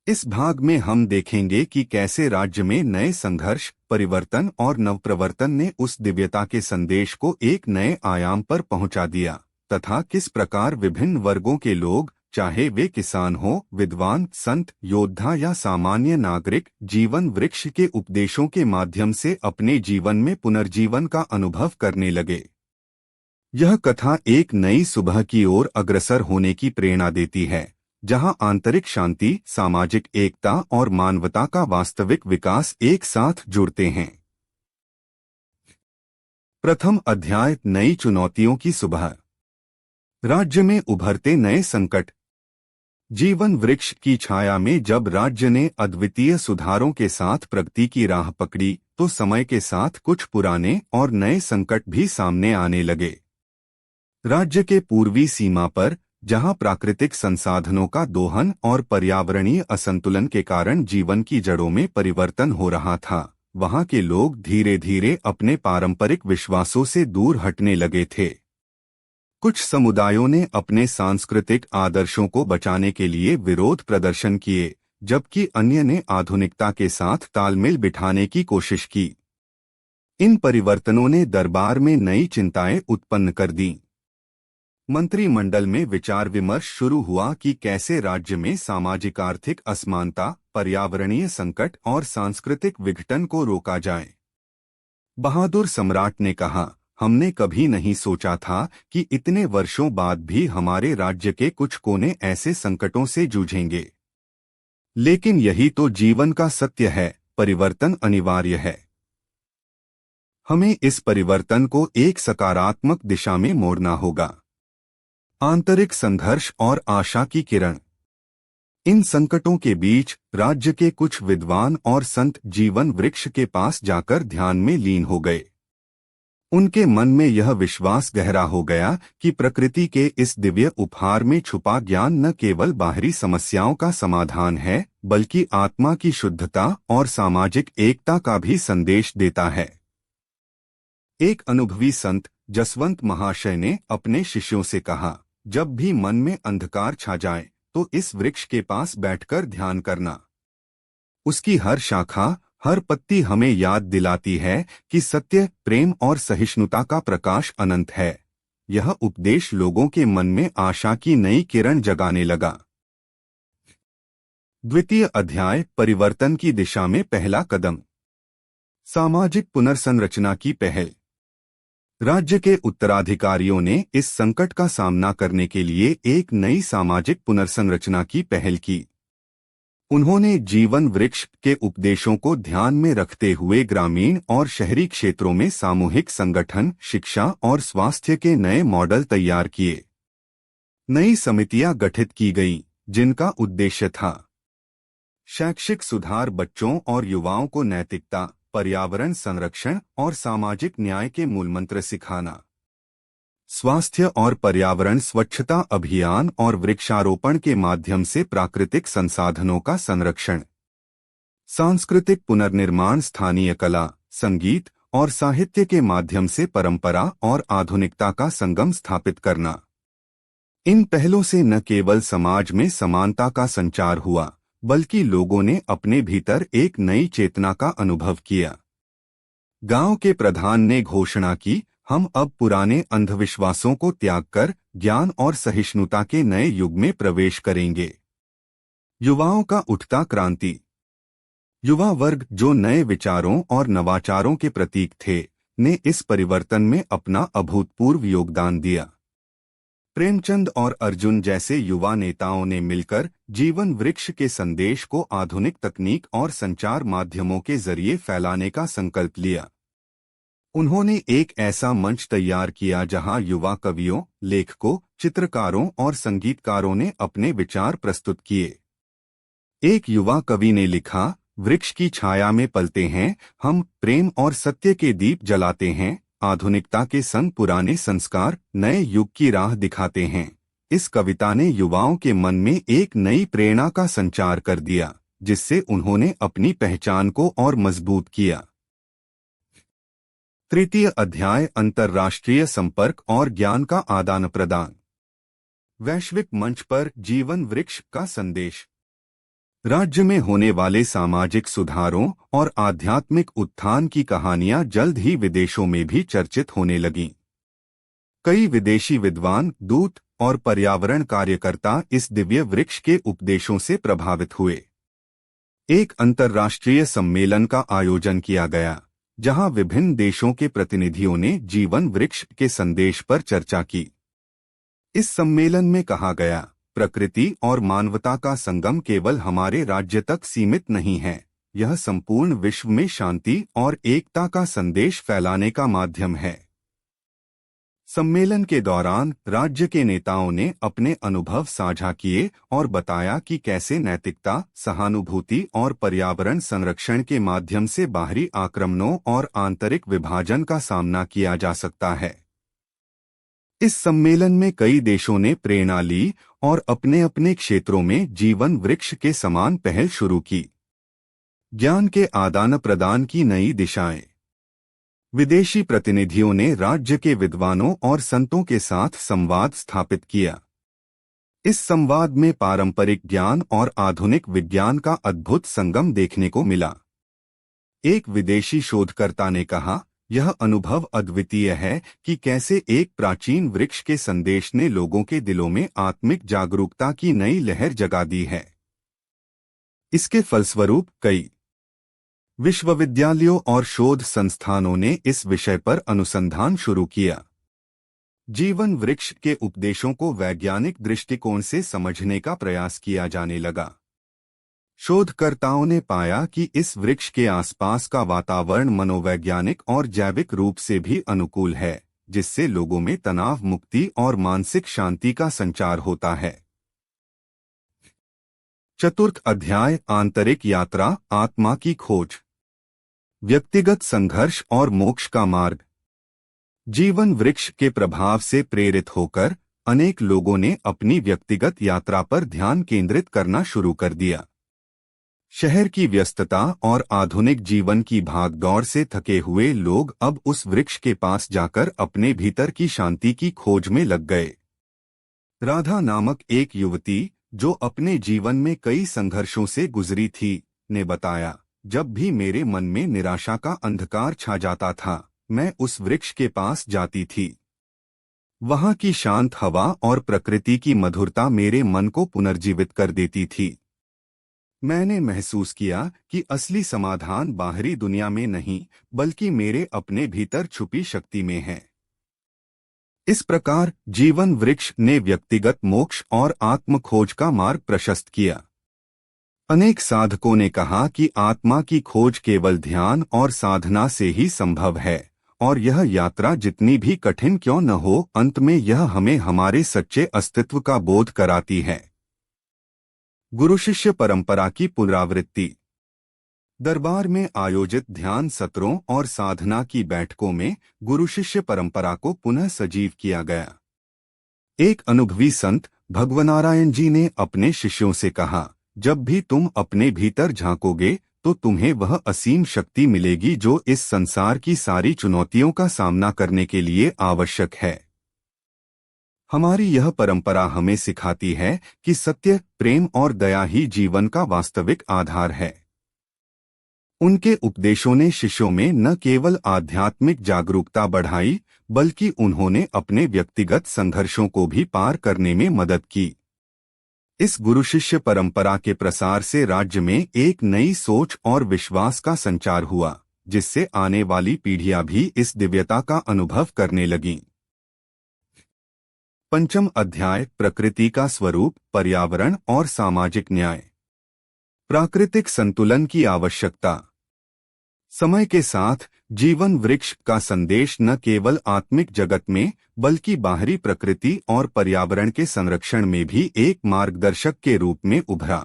इस भाग में हम देखेंगे कि कैसे राज्य में नए संघर्ष, परिवर्तन और नवप्रवर्तन ने उस दिव्यता के संदेश को एक नए आयाम पर पहुंचा दिया, तथा किस प्रकार विभिन्न वर्गों के लोग, चाहे वे किसान हो, विद्वान, संत, योद्धा या सामान्य नागरिक, जीवन वृक्ष के उपदेशों के माध्यम से अपने जीवन में पुनर्जीवन का अनुभव करने लगे। यह कथा एक नई सुबह की ओर अग्रसर होने की प्रेरणा देती है, जहां आंतरिक शांति, सामाजिक एकता और मानवता का वास्तविक विकास एक साथ जुड़ते हैं। प्रथम अध्याय, नई चुनौतियों की सुबह। राज्य में उभरते नए संकट। जीवन वृक्ष की छाया में जब राज्य ने अद्वितीय सुधारों के साथ प्रगति की राह पकड़ी, तो समय के साथ कुछ पुराने और नए संकट भी सामने आने लगे। राज्य के पूर्वी सीमा पर, जहां प्राकृतिक संसाधनों का दोहन और पर्यावरणीय असंतुलन के कारण जीवन की जड़ों में परिवर्तन हो रहा था, वहां के लोग धीरे धीरे अपने पारंपरिक विश्वासों से दूर हटने लगे थे। कुछ समुदायों ने अपने सांस्कृतिक आदर्शों को बचाने के लिए विरोध प्रदर्शन किए, जबकि अन्य ने आधुनिकता के साथ तालमेल बिठाने की कोशिश की। इन परिवर्तनों ने दरबार में नई चिंताएं उत्पन्न कर दीं। मंत्रिमंडल में विचार विमर्श शुरू हुआ कि कैसे राज्य में सामाजिक आर्थिक असमानता, पर्यावरणीय संकट और सांस्कृतिक विघटन को रोका जाए। बहादुर सम्राट ने कहा, हमने कभी नहीं सोचा था कि इतने वर्षों बाद भी हमारे राज्य के कुछ कोने ऐसे संकटों से जूझेंगे। लेकिन यही तो जीवन का सत्य है, परिवर्तन अनिवार्य है। हमें इस परिवर्तन को एक सकारात्मक दिशा में मोड़ना होगा। आंतरिक संघर्ष और आशा की किरण। इन संकटों के बीच राज्य के कुछ विद्वान और संत जीवन वृक्ष के पास जाकर ध्यान में लीन हो गए। उनके मन में यह विश्वास गहरा हो गया कि प्रकृति के इस दिव्य उपहार में छुपा ज्ञान न केवल बाहरी समस्याओं का समाधान है, बल्कि आत्मा की शुद्धता और सामाजिक एकता का भी संदेश देता है। एक अनुभवी संत जसवंत महाशय ने अपने शिष्यों से कहा, जब भी मन में अंधकार छा जाए, तो इस वृक्ष के पास बैठकर ध्यान करना। उसकी हर शाखा, हर पत्ती हमें याद दिलाती है कि सत्य, प्रेम और सहिष्णुता का प्रकाश अनंत है। यह उपदेश लोगों के मन में आशा की नई किरण जगाने लगा। द्वितीय अध्याय, परिवर्तन की दिशा में पहला कदम। सामाजिक पुनर्संरचना की पहल। राज्य के उत्तराधिकारियों ने इस संकट का सामना करने के लिए एक नई सामाजिक पुनर्संरचना की पहल की। उन्होंने जीवन वृक्ष के उपदेशों को ध्यान में रखते हुए ग्रामीण और शहरी क्षेत्रों में सामूहिक संगठन, शिक्षा और स्वास्थ्य के नए मॉडल तैयार किए। नई समितियां गठित की गईं, जिनका उद्देश्य था शैक्षिक सुधार, बच्चों और युवाओं को नैतिकता, पर्यावरण संरक्षण और सामाजिक न्याय के मूलमंत्र सिखाना। स्वास्थ्य और पर्यावरण स्वच्छता अभियान और वृक्षारोपण के माध्यम से प्राकृतिक संसाधनों का संरक्षण। सांस्कृतिक पुनर्निर्माण, स्थानीय कला, संगीत और साहित्य के माध्यम से परंपरा और आधुनिकता का संगम स्थापित करना। इन पहलों से न केवल समाज में समानता का संचार हुआ, बल्कि लोगों ने अपने भीतर एक नई चेतना का अनुभव किया। गांव के प्रधान ने घोषणा की, हम अब पुराने अंधविश्वासों को त्याग कर ज्ञान और सहिष्णुता के नए युग में प्रवेश करेंगे। युवाओं का उठता क्रांति। युवा वर्ग, जो नए विचारों और नवाचारों के प्रतीक थे, ने इस परिवर्तन में अपना अभूतपूर्व योगदान दिया। प्रेमचंद और अर्जुन जैसे युवा नेताओं ने मिलकर जीवन वृक्ष के संदेश को आधुनिक तकनीक और संचार माध्यमों के जरिए फैलाने का संकल्प लिया। उन्होंने एक ऐसा मंच तैयार किया जहां युवा कवियों, लेखकों, चित्रकारों और संगीतकारों ने अपने विचार प्रस्तुत किए। एक युवा कवि ने लिखा, वृक्ष की छाया में पलते हैं हम, प्रेम और सत्य के दीप जलाते हैं, आधुनिकता के संग पुराने संस्कार नए युग की राह दिखाते हैं। इस कविता ने युवाओं के मन में एक नई प्रेरणा का संचार कर दिया, जिससे उन्होंने अपनी पहचान को और मजबूत किया। तृतीय अध्याय, अंतर्राष्ट्रीय संपर्क और ज्ञान का आदान प्रदान। वैश्विक मंच पर जीवन वृक्ष का संदेश। राज्य में होने वाले सामाजिक सुधारों और आध्यात्मिक उत्थान की कहानियां जल्द ही विदेशों में भी चर्चित होने लगीं। कई विदेशी विद्वान, दूत और पर्यावरण कार्यकर्ता इस दिव्य वृक्ष के उपदेशों से प्रभावित हुए। एक अंतर्राष्ट्रीय सम्मेलन का आयोजन किया गया, जहां विभिन्न देशों के प्रतिनिधियों ने जीवन वृक्ष के संदेश पर चर्चा की। इस सम्मेलन में कहा गया, प्रकृति और मानवता का संगम केवल हमारे राज्य तक सीमित नहीं है, यह संपूर्ण विश्व में शांति और एकता का संदेश फैलाने का माध्यम है। सम्मेलन के दौरान राज्य के नेताओं ने अपने अनुभव साझा किए और बताया कि कैसे नैतिकता, सहानुभूति और पर्यावरण संरक्षण के माध्यम से बाहरी आक्रमणों और आंतरिक विभाजन का सामना किया जा सकता है। इस सम्मेलन में कई देशों ने प्रेरणा ली और अपने अपने क्षेत्रों में जीवन वृक्ष के समान पहल शुरू की। ज्ञान के आदान प्रदान की नई दिशाएं। विदेशी प्रतिनिधियों ने राज्य के विद्वानों और संतों के साथ संवाद स्थापित किया। इस संवाद में पारंपरिक ज्ञान और आधुनिक विज्ञान का अद्भुत संगम देखने को मिला। एक विदेशी शोधकर्ता ने कहा, यह अनुभव अद्वितीय है कि कैसे एक प्राचीन वृक्ष के संदेश ने लोगों के दिलों में आत्मिक जागरूकता की नई लहर जगा दी है। इसके फलस्वरूप कई विश्वविद्यालयों और शोध संस्थानों ने इस विषय पर अनुसंधान शुरू किया। जीवन वृक्ष के उपदेशों को वैज्ञानिक दृष्टिकोण से समझने का प्रयास किया जाने लगा। शोधकर्ताओं ने पाया कि इस वृक्ष के आसपास का वातावरण मनोवैज्ञानिक और जैविक रूप से भी अनुकूल है, जिससे लोगों में तनाव मुक्ति और मानसिक शांति का संचार होता है। चतुर्थ अध्याय, आंतरिक यात्रा, आत्मा की खोज, व्यक्तिगत संघर्ष और मोक्ष का मार्ग। जीवन वृक्ष के प्रभाव से प्रेरित होकर अनेक लोगों ने अपनी व्यक्तिगत यात्रा पर ध्यान केंद्रित करना शुरू कर दिया। शहर की व्यस्तता और आधुनिक जीवन की भागदौड़ से थके हुए लोग अब उस वृक्ष के पास जाकर अपने भीतर की शांति की खोज में लग गए। राधा नामक एक युवती, जो अपने जीवन में कई संघर्षों से गुजरी थी, ने बताया, जब भी मेरे मन में निराशा का अंधकार छा जाता था, मैं उस वृक्ष के पास जाती थी। वहां की शांत हवा और प्रकृति की मधुरता मेरे मन को पुनर्जीवित कर देती थी। मैंने महसूस किया कि असली समाधान बाहरी दुनिया में नहीं, बल्कि मेरे अपने भीतर छुपी शक्ति में है। इस प्रकार जीवन वृक्ष ने व्यक्तिगत मोक्ष और आत्म खोज का मार्ग प्रशस्त किया। अनेक साधकों ने कहा कि आत्मा की खोज केवल ध्यान और साधना से ही संभव है, और यह यात्रा जितनी भी कठिन क्यों न हो, अंत में यह हमें हमारे सच्चे अस्तित्व का बोध कराती है। गुरु शिष्य परंपरा की पुनरावृत्ति। दरबार में आयोजित ध्यान सत्रों और साधना की बैठकों में गुरु शिष्य परंपरा को पुनः सजीव किया गया। एक अनुभवी संत भगवनारायण जी ने अपने शिष्यों से कहा, जब भी तुम अपने भीतर झांकोगे तो तुम्हें वह असीम शक्ति मिलेगी जो इस संसार की सारी चुनौतियों का सामना करने के लिए आवश्यक है। हमारी यह परंपरा हमें सिखाती है कि सत्य, प्रेम और दया ही जीवन का वास्तविक आधार है। उनके उपदेशों ने शिष्यों में न केवल आध्यात्मिक जागरूकता बढ़ाई, बल्कि उन्होंने अपने व्यक्तिगत संघर्षों को भी पार करने में मदद की। इस गुरु शिष्य परंपरा के प्रसार से राज्य में एक नई सोच और विश्वास का संचार हुआ, जिससे आने वाली पीढ़ियां भी इस दिव्यता का अनुभव करने लगीं। पंचम अध्याय, प्रकृति का स्वरूप, पर्यावरण और सामाजिक न्याय। प्राकृतिक संतुलन की आवश्यकता। समय के साथ जीवन वृक्ष का संदेश न केवल आत्मिक जगत में, बल्कि बाहरी प्रकृति और पर्यावरण के संरक्षण में भी एक मार्गदर्शक के रूप में उभरा।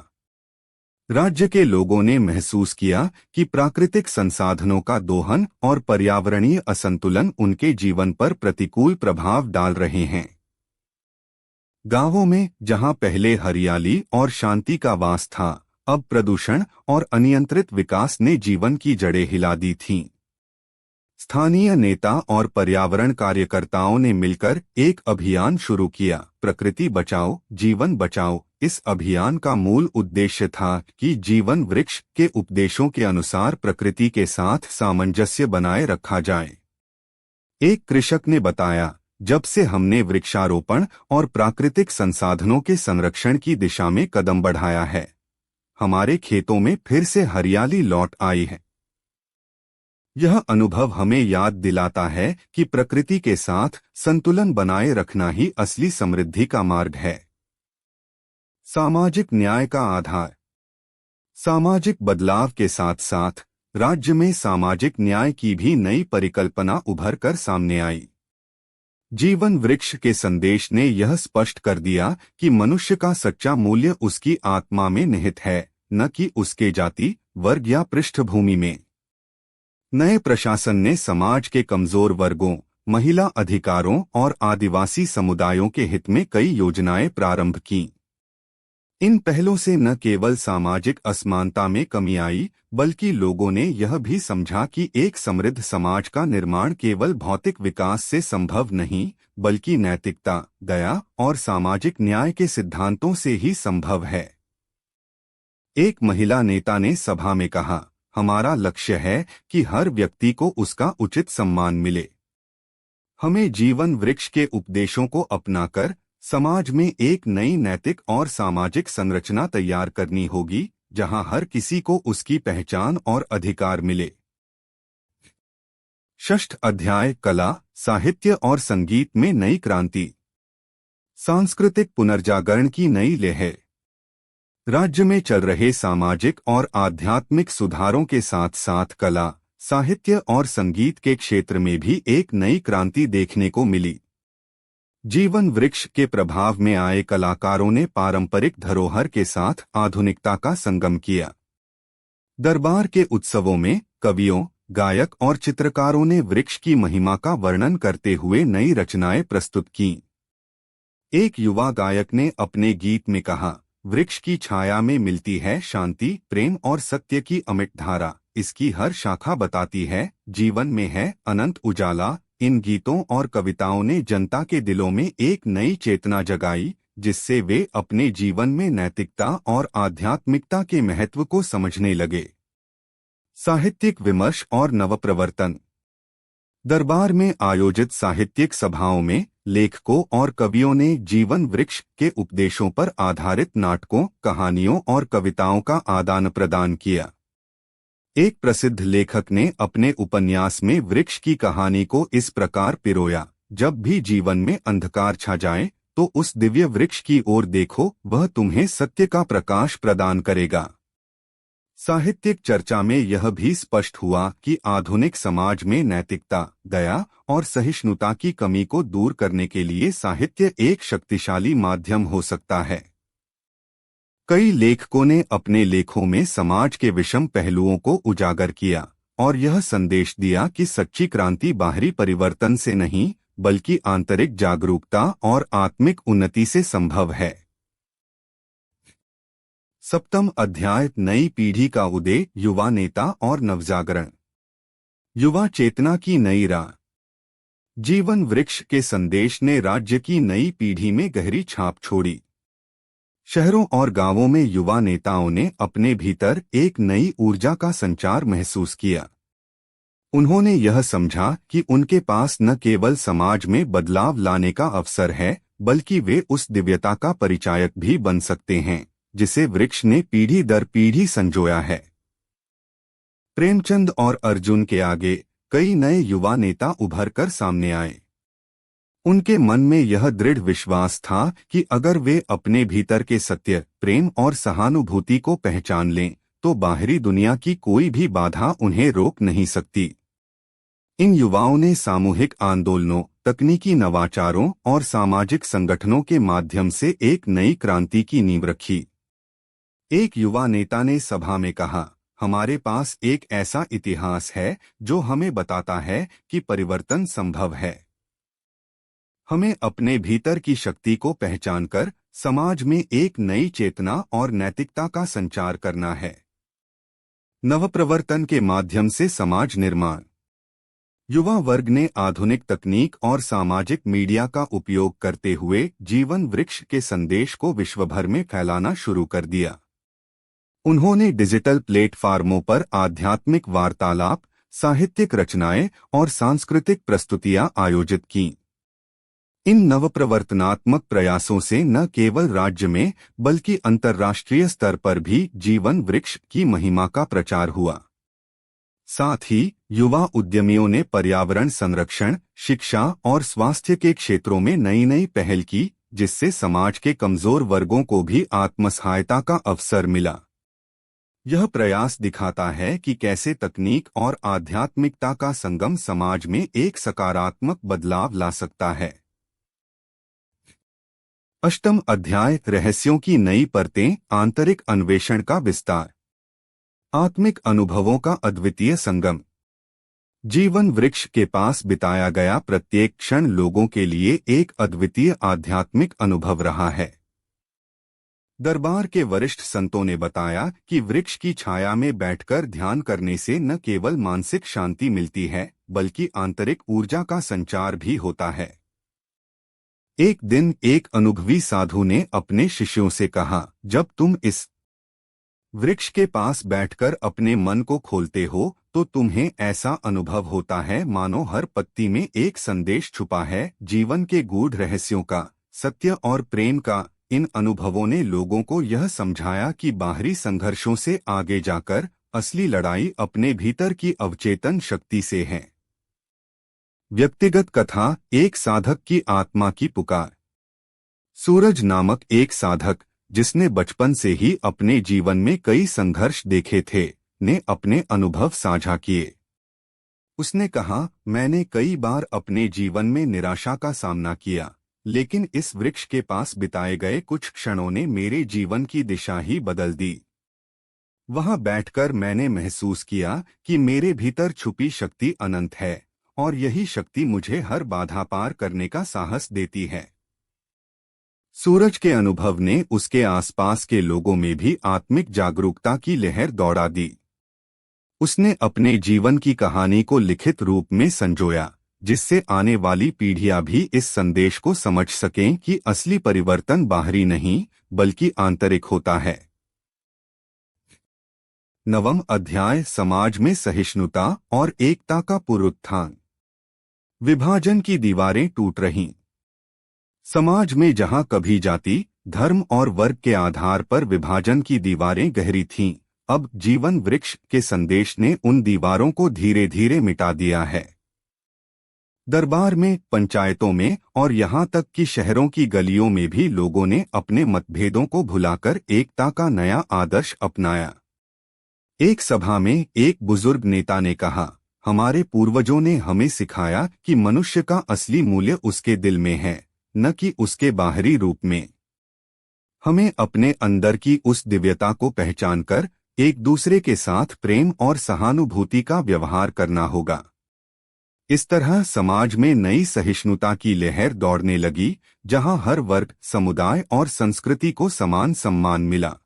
राज्य के लोगों ने महसूस किया कि प्राकृतिक संसाधनों का दोहन और पर्यावरणीय असंतुलन उनके जीवन पर प्रतिकूल प्रभाव डाल रहे हैं। गांवों में जहां पहले हरियाली और शांति का वास था, अब प्रदूषण और अनियंत्रित विकास ने जीवन की जड़ें हिला दी थीं। स्थानीय नेता और पर्यावरण कार्यकर्ताओं ने मिलकर एक अभियान शुरू किया, प्रकृति बचाओ, जीवन बचाओ। इस अभियान का मूल उद्देश्य था कि जीवन वृक्ष के उपदेशों के अनुसार प्रकृति के साथ सामंजस्य बनाए रखा जाए। एक कृषक ने बताया, जब से हमने वृक्षारोपण और प्राकृतिक संसाधनों के संरक्षण की दिशा में कदम बढ़ाया है, हमारे खेतों में फिर से हरियाली लौट आई है। यह अनुभव हमें याद दिलाता है कि प्रकृति के साथ संतुलन बनाए रखना ही असली समृद्धि का मार्ग है। सामाजिक न्याय का आधार। सामाजिक बदलाव के साथ साथ राज्य में सामाजिक न्याय की भी नई परिकल्पना उभर कर सामने आई। जीवन वृक्ष के संदेश ने यह स्पष्ट कर दिया कि मनुष्य का सच्चा मूल्य उसकी आत्मा में निहित है, न कि उसके जाति, वर्ग या पृष्ठभूमि में। नए प्रशासन ने समाज के कमजोर वर्गों, महिला अधिकारों और आदिवासी समुदायों के हित में कई योजनाएं प्रारंभ की। इन पहलों से न केवल सामाजिक असमानता में कमी आई, बल्कि लोगों ने यह भी समझा कि एक समृद्ध समाज का निर्माण केवल भौतिक विकास से संभव नहीं, बल्कि नैतिकता, दया और सामाजिक न्याय के सिद्धांतों से ही संभव है। एक महिला नेता ने सभा में कहा, हमारा लक्ष्य है कि हर व्यक्ति को उसका उचित सम्मान मिले। हमें जीवन वृक्ष के उपदेशों को अपनाकर समाज में एक नई नैतिक और सामाजिक संरचना तैयार करनी होगी, जहां हर किसी को उसकी पहचान और अधिकार मिले। षष्ठ अध्याय कला, साहित्य और संगीत में नई क्रांति। सांस्कृतिक पुनर्जागरण की नई लहर। राज्य में चल रहे सामाजिक और आध्यात्मिक सुधारों के साथ साथ कला, साहित्य और संगीत के क्षेत्र में भी एक नई क्रांति देखने को मिली। जीवन वृक्ष के प्रभाव में आए कलाकारों ने पारंपरिक धरोहर के साथ आधुनिकता का संगम किया। दरबार के उत्सवों में कवियों, गायक और चित्रकारों ने वृक्ष की महिमा का वर्णन करते हुए नई रचनाएं प्रस्तुत कीं। एक युवा गायक ने अपने गीत में कहा, वृक्ष की छाया में मिलती है शांति, प्रेम और सत्य की अमिट धारा। इसकी हर शाखा बताती है जीवन में है अनंत उजाला। इन गीतों और कविताओं ने जनता के दिलों में एक नई चेतना जगाई, जिससे वे अपने जीवन में नैतिकता और आध्यात्मिकता के महत्व को समझने लगे। साहित्यिक विमर्श और नवप्रवर्तन। दरबार में आयोजित साहित्यिक सभाओं में लेखकों और कवियों ने जीवन वृक्ष के उपदेशों पर आधारित नाटकों, कहानियों और कविताओं का आदान प्रदान किया। एक प्रसिद्ध लेखक ने अपने उपन्यास में वृक्ष की कहानी को इस प्रकार पिरोया, जब भी जीवन में अंधकार छा जाए तो उस दिव्य वृक्ष की ओर देखो, वह तुम्हें सत्य का प्रकाश प्रदान करेगा। साहित्यिक चर्चा में यह भी स्पष्ट हुआ कि आधुनिक समाज में नैतिकता, दया और सहिष्णुता की कमी को दूर करने के लिए साहित्य एक शक्तिशाली माध्यम हो सकता है। कई लेखकों ने अपने लेखों में समाज के विषम पहलुओं को उजागर किया और यह संदेश दिया कि सच्ची क्रांति बाहरी परिवर्तन से नहीं, बल्कि आंतरिक जागरूकता और आत्मिक उन्नति से संभव है। सप्तम अध्याय नई पीढ़ी का उदय, युवा नेता और नवजागरण। युवा चेतना की नई राह। जीवन वृक्ष के संदेश ने राज्य की नई पीढ़ी में गहरी छाप छोड़ी। शहरों और गांवों में युवा नेताओं ने अपने भीतर एक नई ऊर्जा का संचार महसूस किया। उन्होंने यह समझा कि उनके पास न केवल समाज में बदलाव लाने का अवसर है, बल्कि वे उस दिव्यता का परिचायक भी बन सकते हैं जिसे वृक्ष ने पीढ़ी दर पीढ़ी संजोया है। प्रेमचंद और अर्जुन के आगे कई नए युवा नेता उभर कर सामने आए। उनके मन में यह दृढ़ विश्वास था कि अगर वे अपने भीतर के सत्य, प्रेम और सहानुभूति को पहचान लें, तो बाहरी दुनिया की कोई भी बाधा उन्हें रोक नहीं सकती। इन युवाओं ने सामूहिक आंदोलनों, तकनीकी नवाचारों और सामाजिक संगठनों के माध्यम से एक नई क्रांति की नींव रखी। एक युवा नेता ने सभा में कहा, हमारे पास एक ऐसा इतिहास है जो हमें बताता है कि परिवर्तन संभव है। हमें अपने भीतर की शक्ति को पहचानकर समाज में एक नई चेतना और नैतिकता का संचार करना है। नवप्रवर्तन के माध्यम से समाज निर्माण। युवा वर्ग ने आधुनिक तकनीक और सामाजिक मीडिया का उपयोग करते हुए जीवन वृक्ष के संदेश को विश्वभर में फैलाना शुरू कर दिया। उन्होंने डिजिटल प्लेटफार्मों पर आध्यात्मिक वार्तालाप, साहित्यिक रचनाएं और सांस्कृतिक प्रस्तुतियां आयोजित कीं। इन नवप्रवर्तनात्मक प्रयासों से न केवल राज्य में बल्कि अंतर्राष्ट्रीय स्तर पर भी जीवन वृक्ष की महिमा का प्रचार हुआ। साथ ही युवा उद्यमियों ने पर्यावरण संरक्षण, शिक्षा और स्वास्थ्य के क्षेत्रों में नई नई पहल की, जिससे समाज के कमजोर वर्गों को भी आत्मसहायता का अवसर मिला। यह प्रयास दिखाता है कि कैसे तकनीक और आध्यात्मिकता का संगम समाज में एक सकारात्मक बदलाव ला सकता है। अष्टम अध्याय रहस्यों की नई परतें, आंतरिक अन्वेषण का विस्तार। आत्मिक अनुभवों का अद्वितीय संगम। जीवन वृक्ष के पास बिताया गया प्रत्येक क्षण लोगों के लिए एक अद्वितीय आध्यात्मिक अनुभव रहा है। दरबार के वरिष्ठ संतों ने बताया कि वृक्ष की छाया में बैठकर ध्यान करने से न केवल मानसिक शांति मिलती है, बल्कि आंतरिक ऊर्जा का संचार भी होता है। एक दिन एक अनुभवी साधु ने अपने शिष्यों से कहा, जब तुम इस वृक्ष के पास बैठकर अपने मन को खोलते हो तो तुम्हें ऐसा अनुभव होता है मानो हर पत्ती में एक संदेश छुपा है, जीवन के गूढ़ रहस्यों का, सत्य और प्रेम का। इन अनुभवों ने लोगों को यह समझाया कि बाहरी संघर्षों से आगे जाकर असली लड़ाई अपने भीतर की अवचेतन शक्ति से है। व्यक्तिगत कथा, एक साधक की आत्मा की पुकार। सूरज नामक एक साधक, जिसने बचपन से ही अपने जीवन में कई संघर्ष देखे थे, ने अपने अनुभव साझा किए। उसने कहा, मैंने कई बार अपने जीवन में निराशा का सामना किया, लेकिन इस वृक्ष के पास बिताए गए कुछ क्षणों ने मेरे जीवन की दिशा ही बदल दी। वहां बैठकर मैंने महसूस किया कि मेरे भीतर छुपी शक्ति अनंत है, और यही शक्ति मुझे हर बाधा पार करने का साहस देती है। सूरज के अनुभव ने उसके आसपास के लोगों में भी आत्मिक जागरूकता की लहर दौड़ा दी। उसने अपने जीवन की कहानी को लिखित रूप में संजोया, जिससे आने वाली पीढ़ियां भी इस संदेश को समझ सकें कि असली परिवर्तन बाहरी नहीं, बल्कि आंतरिक होता है। नवम अध्याय, समाज में सहिष्णुता और एकता का पुनरुत्थान। विभाजन की दीवारें टूट रहीं। समाज में जहां कभी जाति, धर्म और वर्ग के आधार पर विभाजन की दीवारें गहरी थीं, अब जीवन वृक्ष के संदेश ने उन दीवारों को धीरे धीरे मिटा दिया है। दरबार में, पंचायतों में और यहां तक कि शहरों की गलियों में भी लोगों ने अपने मतभेदों को भुलाकर एकता का नया आदर्श अपनाया। एक सभा में एक बुजुर्ग नेता ने कहा, हमारे पूर्वजों ने हमें सिखाया कि मनुष्य का असली मूल्य उसके दिल में है, न कि उसके बाहरी रूप में। हमें अपने अंदर की उस दिव्यता को पहचानकर एक दूसरे के साथ प्रेम और सहानुभूति का व्यवहार करना होगा। इस तरह समाज में नई सहिष्णुता की लहर दौड़ने लगी, जहां हर वर्ग, समुदाय और संस्कृति को समान सम्मान मिला।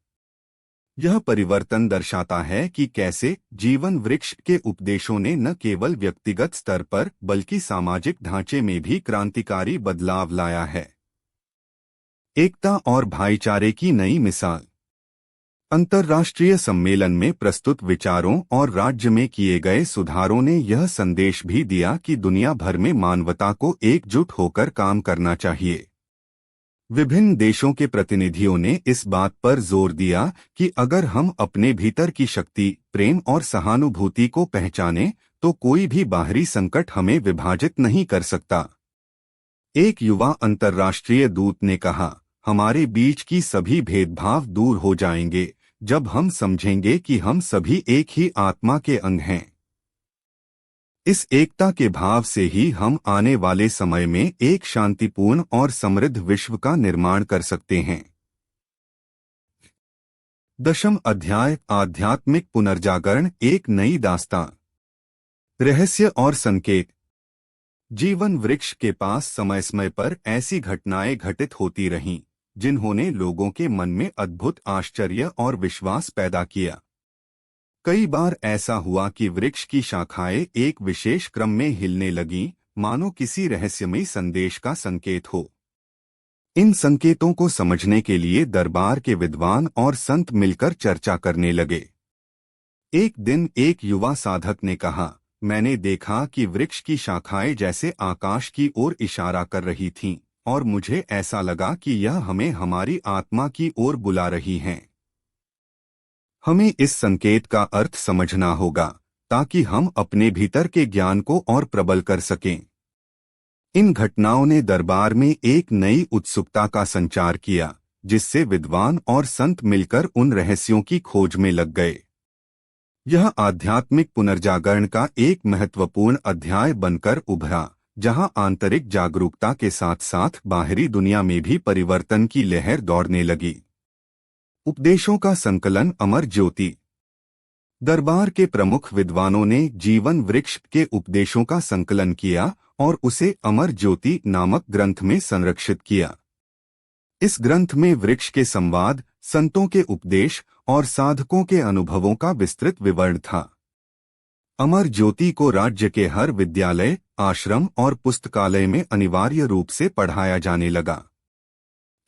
यह परिवर्तन दर्शाता है कि कैसे जीवन वृक्ष के उपदेशों ने न केवल व्यक्तिगत स्तर पर बल्कि सामाजिक ढांचे में भी क्रांतिकारी बदलाव लाया है। एकता और भाईचारे की नई मिसाल। अंतर्राष्ट्रीय सम्मेलन में प्रस्तुत विचारों और राज्य में किए गए सुधारों ने यह संदेश भी दिया कि दुनिया भर में मानवता को एकजुट होकर काम करना चाहिए। विभिन्न देशों के प्रतिनिधियों ने इस बात पर जोर दिया कि अगर हम अपने भीतर की शक्ति, प्रेम और सहानुभूति को पहचानें, तो कोई भी बाहरी संकट हमें विभाजित नहीं कर सकता। एक युवा अंतर्राष्ट्रीय दूत ने कहा, हमारे बीच की सभी भेदभाव दूर हो जाएंगे जब हम समझेंगे कि हम सभी एक ही आत्मा के अंग हैं। इस एकता के भाव से ही हम आने वाले समय में एक शांतिपूर्ण और समृद्ध विश्व का निर्माण कर सकते हैं। दशम अध्याय, आध्यात्मिक पुनर्जागरण, एक नई दास्तां। रहस्य और संकेत। जीवन वृक्ष के पास समय समय पर ऐसी घटनाएं घटित होती रहीं, जिन्होंने लोगों के मन में अद्भुत आश्चर्य और विश्वास पैदा किया। कई बार ऐसा हुआ कि वृक्ष की शाखाएं एक विशेष क्रम में हिलने लगीं, मानो किसी रहस्यमयी संदेश का संकेत हो। इन संकेतों को समझने के लिए दरबार के विद्वान और संत मिलकर चर्चा करने लगे। एक दिन एक युवा साधक ने कहा, मैंने देखा कि वृक्ष की शाखाएं जैसे आकाश की ओर इशारा कर रही थीं, और मुझे ऐसा लगा कि यह हमें हमारी आत्मा की ओर बुला रही हैं। हमें इस संकेत का अर्थ समझना होगा, ताकि हम अपने भीतर के ज्ञान को और प्रबल कर सकें। इन घटनाओं ने दरबार में एक नई उत्सुकता का संचार किया, जिससे विद्वान और संत मिलकर उन रहस्यों की खोज में लग गए। यह आध्यात्मिक पुनर्जागरण का एक महत्वपूर्ण अध्याय बनकर उभरा, जहां आंतरिक जागरूकता के साथ साथ बाहरी दुनिया में भी परिवर्तन की लहर दौड़ने लगी। उपदेशों का संकलन अमर ज्योति। दरबार के प्रमुख विद्वानों ने जीवन वृक्ष के उपदेशों का संकलन किया और उसे अमर ज्योति नामक ग्रंथ में संरक्षित किया। इस ग्रंथ में वृक्ष के संवाद, संतों के उपदेश और साधकों के अनुभवों का विस्तृत विवरण था। अमर ज्योति को राज्य के हर विद्यालय, आश्रम और पुस्तकालय में अनिवार्य रूप से पढ़ाया जाने लगा।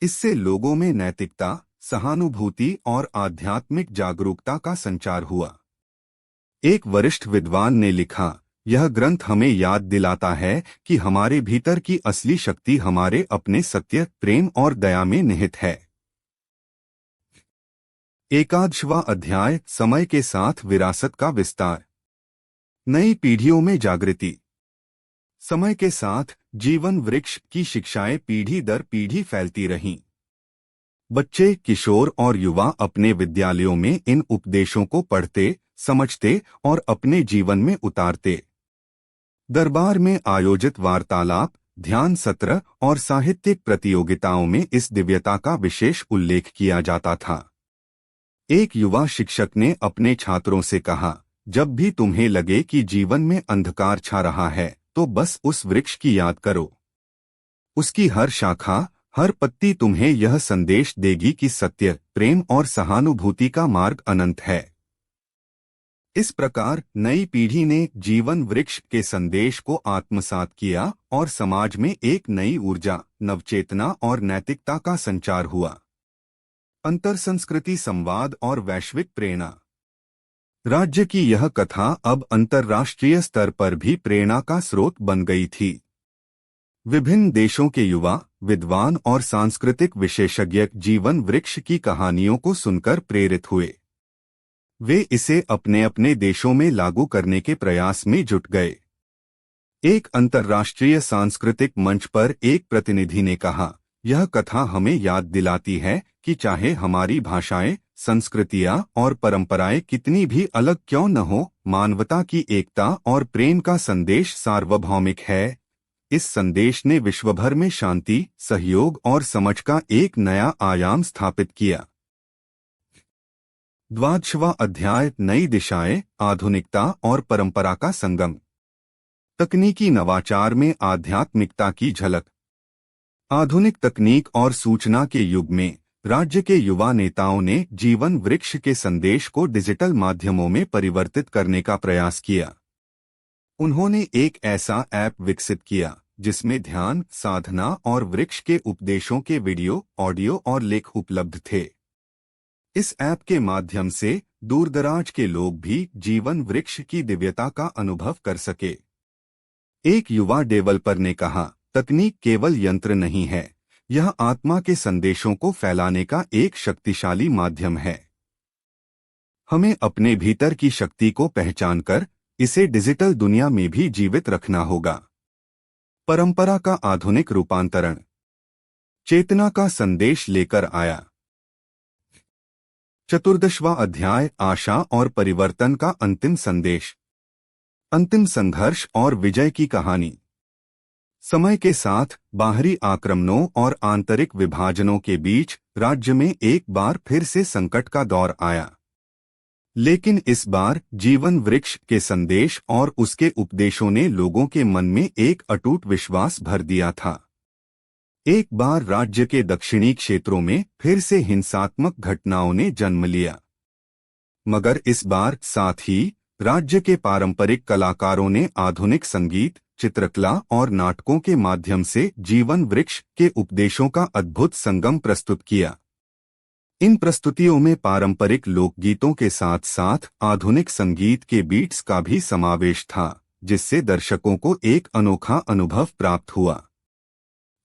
इससे लोगों में नैतिकता, सहानुभूति और आध्यात्मिक जागरूकता का संचार हुआ। एक वरिष्ठ विद्वान ने लिखा, यह ग्रंथ हमें याद दिलाता है कि हमारे भीतर की असली शक्ति हमारे अपने सत्य, प्रेम और दया में निहित है। 11वां अध्याय, समय के साथ विरासत का विस्तार। नई पीढ़ियों में जागृति। समय के साथ जीवन वृक्ष की शिक्षाएं पीढ़ी दर पीढ़ी फैलती रहीं। बच्चे, किशोर और युवा अपने विद्यालयों में इन उपदेशों को पढ़ते, समझते और अपने जीवन में उतारते। दरबार में आयोजित वार्तालाप, ध्यान सत्र और साहित्यिक प्रतियोगिताओं में इस दिव्यता का विशेष उल्लेख किया जाता था। एक युवा शिक्षक ने अपने छात्रों से कहा, जब भी तुम्हें लगे कि जीवन में अंधकार छा रहा है, तो बस उस वृक्ष की याद करो। उसकी हर शाखा, हर पत्ती तुम्हें यह संदेश देगी कि सत्य, प्रेम और सहानुभूति का मार्ग अनंत है। इस प्रकार नई पीढ़ी ने जीवन वृक्ष के संदेश को आत्मसात किया और समाज में एक नई ऊर्जा, नवचेतना और नैतिकता का संचार हुआ। अंतरसंस्कृति संवाद और वैश्विक प्रेरणा। राज्य की यह कथा अब अंतर्राष्ट्रीय स्तर पर भी प्रेरणा का स्रोत बन गई थी। विभिन्न देशों के युवा, विद्वान और सांस्कृतिक विशेषज्ञ जीवन वृक्ष की कहानियों को सुनकर प्रेरित हुए। वे इसे अपने अपने देशों में लागू करने के प्रयास में जुट गए। एक अंतर्राष्ट्रीय सांस्कृतिक मंच पर एक प्रतिनिधि ने कहा, यह कथा हमें याद दिलाती है कि चाहे हमारी भाषाएं, संस्कृतियां और परंपराएं कितनी भी अलग क्यों न हो, मानवता की एकता और प्रेम का संदेश सार्वभौमिक है। इस संदेश ने विश्वभर में शांति, सहयोग और समझ का एक नया आयाम स्थापित किया। 12वां अध्याय, नई दिशाएं, आधुनिकता और परंपरा का संगम। तकनीकी नवाचार में आध्यात्मिकता की झलक। आधुनिक तकनीक और सूचना के युग में राज्य के युवा नेताओं ने जीवन वृक्ष के संदेश को डिजिटल माध्यमों में परिवर्तित करने का प्रयास किया। उन्होंने एक ऐसा ऐप विकसित किया जिसमें ध्यान, साधना और वृक्ष के उपदेशों के वीडियो, ऑडियो और लेख उपलब्ध थे। इस ऐप के माध्यम से दूरदराज के लोग भी जीवन वृक्ष की दिव्यता का अनुभव कर सके। एक युवा डेवलपर ने कहा, तकनीक केवल यंत्र नहीं है, यह आत्मा के संदेशों को फैलाने का एक शक्तिशाली माध्यम है। हमें अपने भीतर की शक्ति को पहचानकर इसे डिजिटल दुनिया में भी जीवित रखना होगा। परंपरा का आधुनिक रूपांतरण। चेतना का संदेश लेकर आया। 14वां अध्याय, आशा और परिवर्तन का अंतिम संदेश। अंतिम संघर्ष और विजय की कहानी। समय के साथ बाहरी आक्रमणों और आंतरिक विभाजनों के बीच राज्य में एक बार फिर से संकट का दौर आया। लेकिन इस बार जीवन वृक्ष के संदेश और उसके उपदेशों ने लोगों के मन में एक अटूट विश्वास भर दिया था। एक बार राज्य के दक्षिणी क्षेत्रों में फिर से हिंसात्मक घटनाओं ने जन्म लिया, मगर इस बार साथ ही राज्य के पारंपरिक कलाकारों ने आधुनिक संगीत, चित्रकला और नाटकों के माध्यम से जीवन वृक्ष के उपदेशों का अद्भुत संगम प्रस्तुत किया। इन प्रस्तुतियों में पारंपरिक लोकगीतों के साथ साथ आधुनिक संगीत के बीट्स का भी समावेश था, जिससे दर्शकों को एक अनोखा अनुभव प्राप्त हुआ।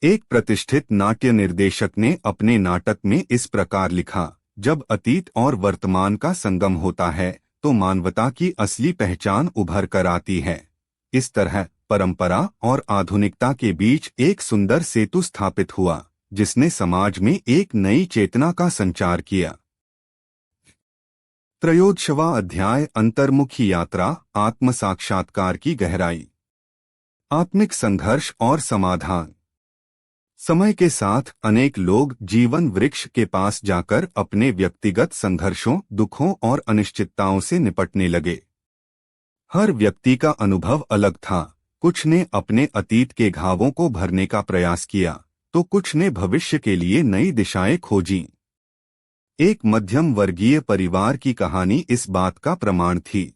एक प्रतिष्ठित नाट्य निर्देशक ने अपने नाटक में इस प्रकार लिखा, जब अतीत और वर्तमान का संगम होता है तो मानवता की असली पहचान उभर कर आती है। इस तरह परंपरा और आधुनिकता के बीच एक सुंदर सेतु स्थापित हुआ, जिसने समाज में एक नई चेतना का संचार किया। 13वां अध्याय, अंतर्मुखी यात्रा, आत्म साक्षात्कार की गहराई। आत्मिक संघर्ष और समाधान। समय के साथ अनेक लोग जीवन वृक्ष के पास जाकर अपने व्यक्तिगत संघर्षों, दुखों और अनिश्चितताओं से निपटने लगे। हर व्यक्ति का अनुभव अलग था। कुछ ने अपने अतीत के घावों को भरने का प्रयास किया, तो कुछ ने भविष्य के लिए नई दिशाएं खोजीं। एक मध्यम वर्गीय परिवार की कहानी इस बात का प्रमाण थी।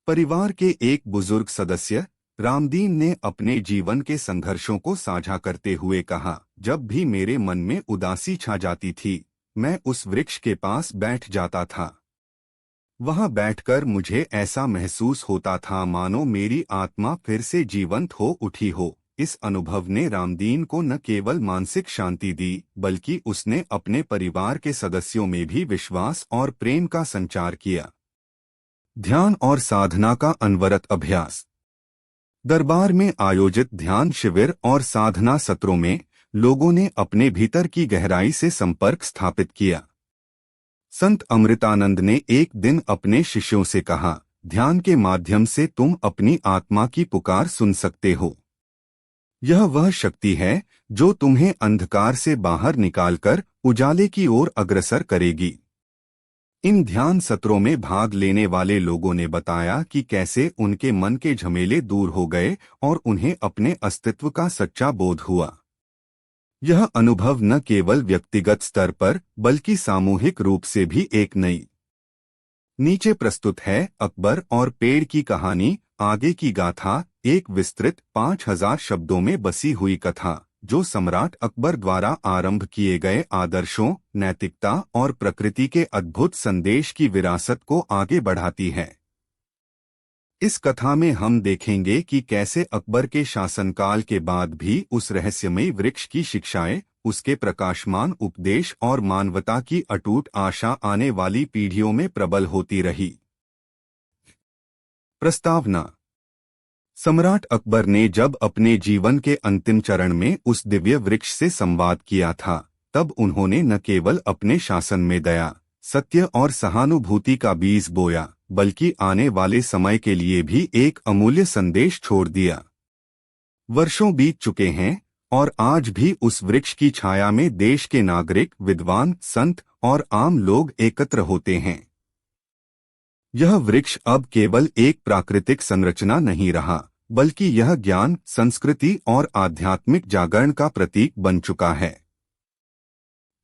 परिवार के एक बुजुर्ग सदस्य रामदीन ने अपने जीवन के संघर्षों को साझा करते हुए कहा, जब भी मेरे मन में उदासी छा जाती थी, मैं उस वृक्ष के पास बैठ जाता था। वहां बैठकर मुझे ऐसा महसूस होता था मानो मेरी आत्मा फिर से जीवंत हो उठी हो। इस अनुभव ने रामदीन को न केवल मानसिक शांति दी, बल्कि उसने अपने परिवार के सदस्यों में भी विश्वास और प्रेम का संचार किया। ध्यान और साधना का अनवरत अभ्यास। दरबार में आयोजित ध्यान शिविर और साधना सत्रों में लोगों ने अपने भीतर की गहराई से संपर्क स्थापित किया। संत अमृतानंद ने एक दिन अपने शिष्यों से कहा, ध्यान के माध्यम से तुम अपनी आत्मा की पुकार सुन सकते हो। यह वह शक्ति है जो तुम्हें अंधकार से बाहर निकालकर उजाले की ओर अग्रसर करेगी। इन ध्यान सत्रों में भाग लेने वाले लोगों ने बताया कि कैसे उनके मन के झमेले दूर हो गए और उन्हें अपने अस्तित्व का सच्चा बोध हुआ। यह अनुभव न केवल व्यक्तिगत स्तर पर बल्कि सामूहिक रूप से भी एक नई। नीचे प्रस्तुत है अकबर और पेड़ की कहानी, आगे की गाथा, एक विस्तृत 5000 शब्दों में बसी हुई कथा, जो सम्राट अकबर द्वारा आरंभ किए गए आदर्शों, नैतिकता और प्रकृति के अद्भुत संदेश की विरासत को आगे बढ़ाती है। इस कथा में हम देखेंगे कि कैसे अकबर के शासनकाल के बाद भी उस रहस्यमयी वृक्ष की शिक्षाएं, उसके प्रकाशमान उपदेश और मानवता की अटूट आशा आने वाली पीढ़ियों में प्रबल होती रही। प्रस्तावना। सम्राट अकबर ने जब अपने जीवन के अंतिम चरण में उस दिव्य वृक्ष से संवाद किया था, तब उन्होंने न केवल अपने शासन में दया, सत्य और सहानुभूति का बीज बोया, बल्कि आने वाले समय के लिए भी एक अमूल्य संदेश छोड़ दिया। वर्षों बीत चुके हैं और आज भी उस वृक्ष की छाया में देश के नागरिक, विद्वान, संत और आम लोग एकत्र होते हैं। यह वृक्ष अब केवल एक प्राकृतिक संरचना नहीं रहा, बल्कि यह ज्ञान, संस्कृति और आध्यात्मिक जागरण का प्रतीक बन चुका है।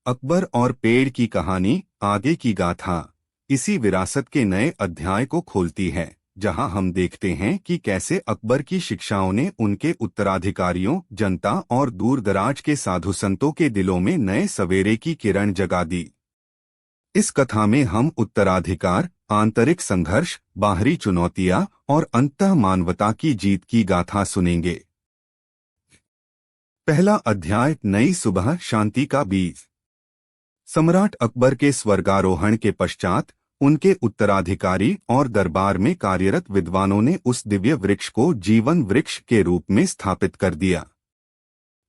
अकबर और पेड़ की कहानी, आगे की गाथा, इसी विरासत के नए अध्याय को खोलती है, जहां हम देखते हैं कि कैसे अकबर की शिक्षाओं ने उनके उत्तराधिकारियों, जनता और दूर-दराज के साधु संतों के दिलों में नए सवेरे की किरण जगा दी। इस कथा में हम उत्तराधिकार, आंतरिक संघर्ष, बाहरी चुनौतियां और अंततः मानवता की जीत की गाथा सुनेंगे। पहला अध्याय, नई सुबह, शांति का बीज। सम्राट अकबर के स्वर्गारोहण के पश्चात उनके उत्तराधिकारी और दरबार में कार्यरत विद्वानों ने उस दिव्य वृक्ष को जीवन वृक्ष के रूप में स्थापित कर दिया।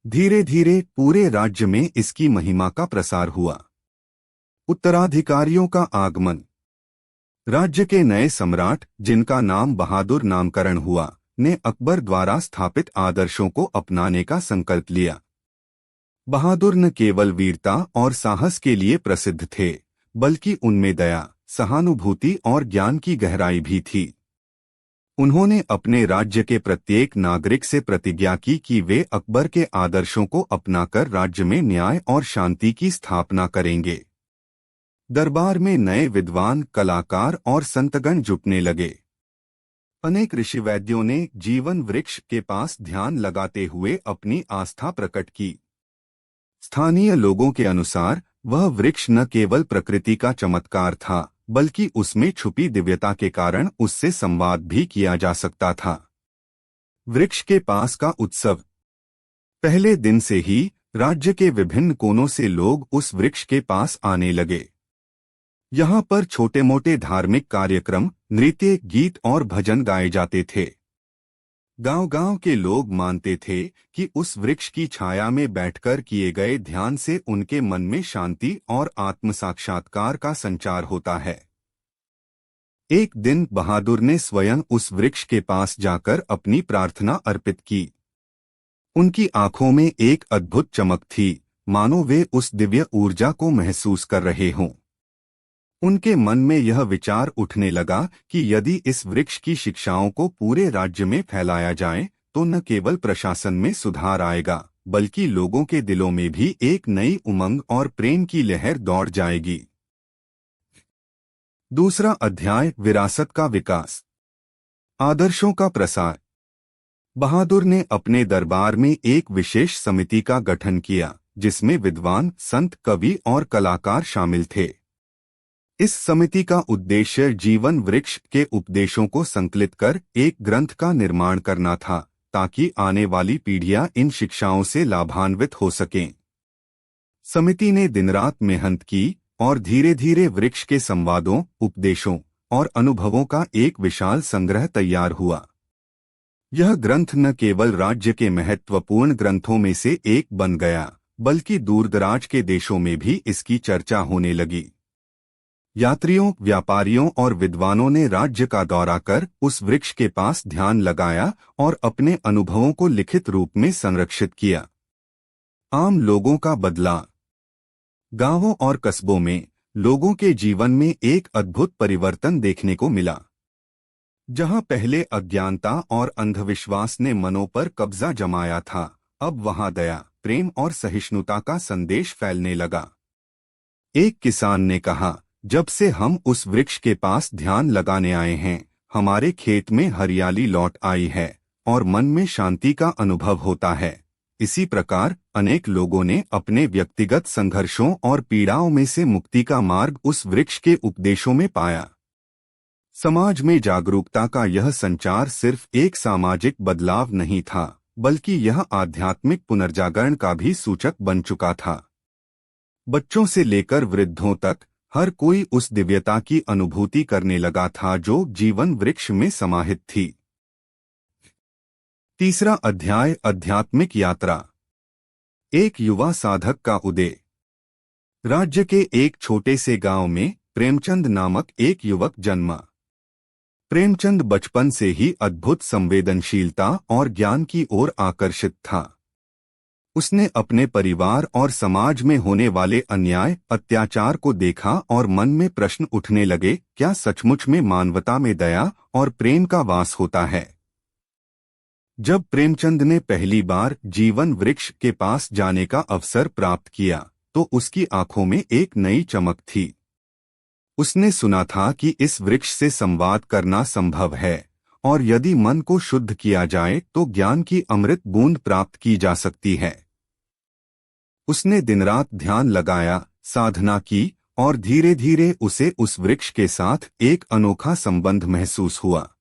धीरे धीरे पूरे राज्य में इसकी महिमा का प्रसार हुआ। उत्तराधिकारियों का आगमन। राज्य के नए सम्राट, जिनका नाम बहादुर नामकरण हुआ, ने अकबर द्वारा स्थापित आदर्शों को अपनाने का संकल्प लिया। बहादुर न केवल वीरता और साहस के लिए प्रसिद्ध थे, बल्कि उनमें दया, सहानुभूति और ज्ञान की गहराई भी थी। उन्होंने अपने राज्य के प्रत्येक नागरिक से प्रतिज्ञा की कि वे अकबर के आदर्शों को अपनाकर राज्य में न्याय और शांति की स्थापना करेंगे। दरबार में नए विद्वान, कलाकार और संतगण जुटने लगे। अनेक ऋषि वैद्यों ने जीवन वृक्ष के पास ध्यान लगाते हुए अपनी आस्था प्रकट की। स्थानीय लोगों के अनुसार वह वृक्ष न केवल प्रकृति का चमत्कार था, बल्कि उसमें छुपी दिव्यता के कारण उससे संवाद भी किया जा सकता था। वृक्ष के पास का उत्सव। पहले दिन से ही राज्य के विभिन्न कोनों से लोग उस वृक्ष के पास आने लगे। यहाँ पर छोटे मोटे धार्मिक कार्यक्रम, नृत्य, गीत और भजन गाए जाते थे। गांव-गांव के लोग मानते थे कि उस वृक्ष की छाया में बैठकर किए गए ध्यान से उनके मन में शांति और आत्म साक्षात्कार का संचार होता है। एक दिन बहादुर ने स्वयं उस वृक्ष के पास जाकर अपनी प्रार्थना अर्पित की। उनकी आंखों में एक अद्भुत चमक थी, मानो वे उस दिव्य ऊर्जा को महसूस कर रहे हों। उनके मन में यह विचार उठने लगा कि यदि इस वृक्ष की शिक्षाओं को पूरे राज्य में फैलाया जाए तो न केवल प्रशासन में सुधार आएगा, बल्कि लोगों के दिलों में भी एक नई उमंग और प्रेम की लहर दौड़ जाएगी। दूसरा अध्याय, विरासत का विकास, आदर्शों का प्रसार। बहादुर ने अपने दरबार में एक विशेष समिति का गठन किया, जिसमें विद्वान, संत, कवि और कलाकार शामिल थे। इस समिति का उद्देश्य जीवन वृक्ष के उपदेशों को संकलित कर एक ग्रंथ का निर्माण करना था, ताकि आने वाली पीढ़ियां इन शिक्षाओं से लाभान्वित हो सकें। समिति ने दिन-रात मेहनत की और धीरे धीरे वृक्ष के संवादों, उपदेशों और अनुभवों का एक विशाल संग्रह तैयार हुआ। यह ग्रंथ न केवल राज्य के महत्वपूर्ण ग्रंथों में से एक बन गया, बल्कि दूरदराज के देशों में भी इसकी चर्चा होने लगी। यात्रियों, व्यापारियों और विद्वानों ने राज्य का दौरा कर उस वृक्ष के पास ध्यान लगाया और अपने अनुभवों को लिखित रूप में संरक्षित किया। आम लोगों का बदलाव। गांवों और कस्बों में लोगों के जीवन में एक अद्भुत परिवर्तन देखने को मिला। जहां पहले अज्ञानता और अंधविश्वास ने मनों पर कब्जा जमाया था, अब वहां दया, प्रेम और सहिष्णुता का संदेश फैलने लगा। एक किसान ने कहा, जब से हम उस वृक्ष के पास ध्यान लगाने आए हैं, हमारे खेत में हरियाली लौट आई है और मन में शांति का अनुभव होता है। इसी प्रकार अनेक लोगों ने अपने व्यक्तिगत संघर्षों और पीड़ाओं में से मुक्ति का मार्ग उस वृक्ष के उपदेशों में पाया। समाज में जागरूकता का यह संचार सिर्फ एक सामाजिक बदलाव नहीं था, बल्कि यह आध्यात्मिक पुनर्जागरण का भी सूचक बन चुका था। बच्चों से लेकर वृद्धों तक हर कोई उस दिव्यता की अनुभूति करने लगा था जो जीवन वृक्ष में समाहित थी। तीसरा अध्याय, आध्यात्मिक यात्रा। एक युवा साधक का उदय। राज्य के एक छोटे से गांव में प्रेमचंद नामक एक युवक जन्मा। प्रेमचंद बचपन से ही अद्भुत संवेदनशीलता और ज्ञान की ओर आकर्षित था। उसने अपने परिवार और समाज में होने वाले अन्याय, अत्याचार को देखा और मन में प्रश्न उठने लगे, क्या सचमुच में मानवता में दया और प्रेम का वास होता है? जब प्रेमचंद ने पहली बार जीवन वृक्ष के पास जाने का अवसर प्राप्त किया, तो उसकी आंखों में एक नई चमक थी। उसने सुना था कि इस वृक्ष से संवाद करना संभव है और यदि मन को शुद्ध किया जाए तो ज्ञान की अमृत बूंद प्राप्त की जा सकती है। उसने दिन-रात ध्यान लगाया, साधना की और धीरे धीरे उसे उस वृक्ष के साथ एक अनोखा संबंध महसूस हुआ।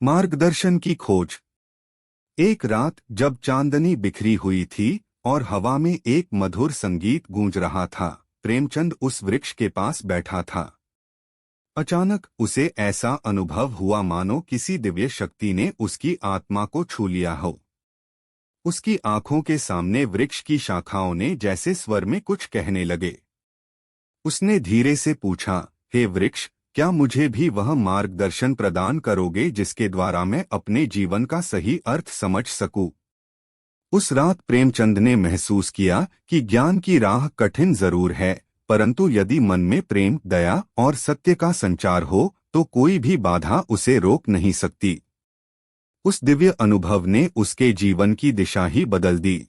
मार्गदर्शन की खोज। एक रात जब चांदनी बिखरी हुई थी और हवा में एक मधुर संगीत गूंज रहा था, प्रेमचंद उस वृक्ष के पास बैठा था। अचानक उसे ऐसा अनुभव हुआ मानो किसी दिव्य शक्ति ने उसकी आत्मा को छू लिया हो। उसकी आंखों के सामने वृक्ष की शाखाओं ने जैसे स्वर में कुछ कहने लगे। उसने धीरे से पूछा, हे वृक्ष, क्या मुझे भी वह मार्गदर्शन प्रदान करोगे जिसके द्वारा मैं अपने जीवन का सही अर्थ समझ सकूं? उस रात प्रेमचंद ने महसूस किया कि ज्ञान की राह कठिन जरूर है, परंतु यदि मन में प्रेम, दया और सत्य का संचार हो तो कोई भी बाधा उसे रोक नहीं सकती। उस दिव्य अनुभव ने उसके जीवन की दिशा ही बदल दी।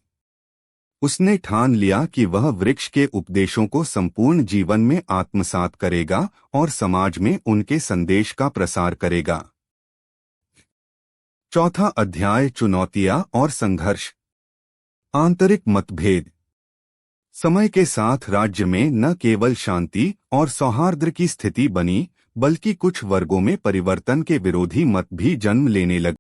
उसने ठान लिया कि वह वृक्ष के उपदेशों को संपूर्ण जीवन में आत्मसात करेगा और समाज में उनके संदेश का प्रसार करेगा। चौथा अध्याय, चुनौतियां और संघर्ष। आंतरिक मतभेद। समय के साथ राज्य में न केवल शांति और सौहार्द की स्थिति बनी, बल्कि कुछ वर्गों में परिवर्तन के विरोधी मत भी जन्म लेने लगे।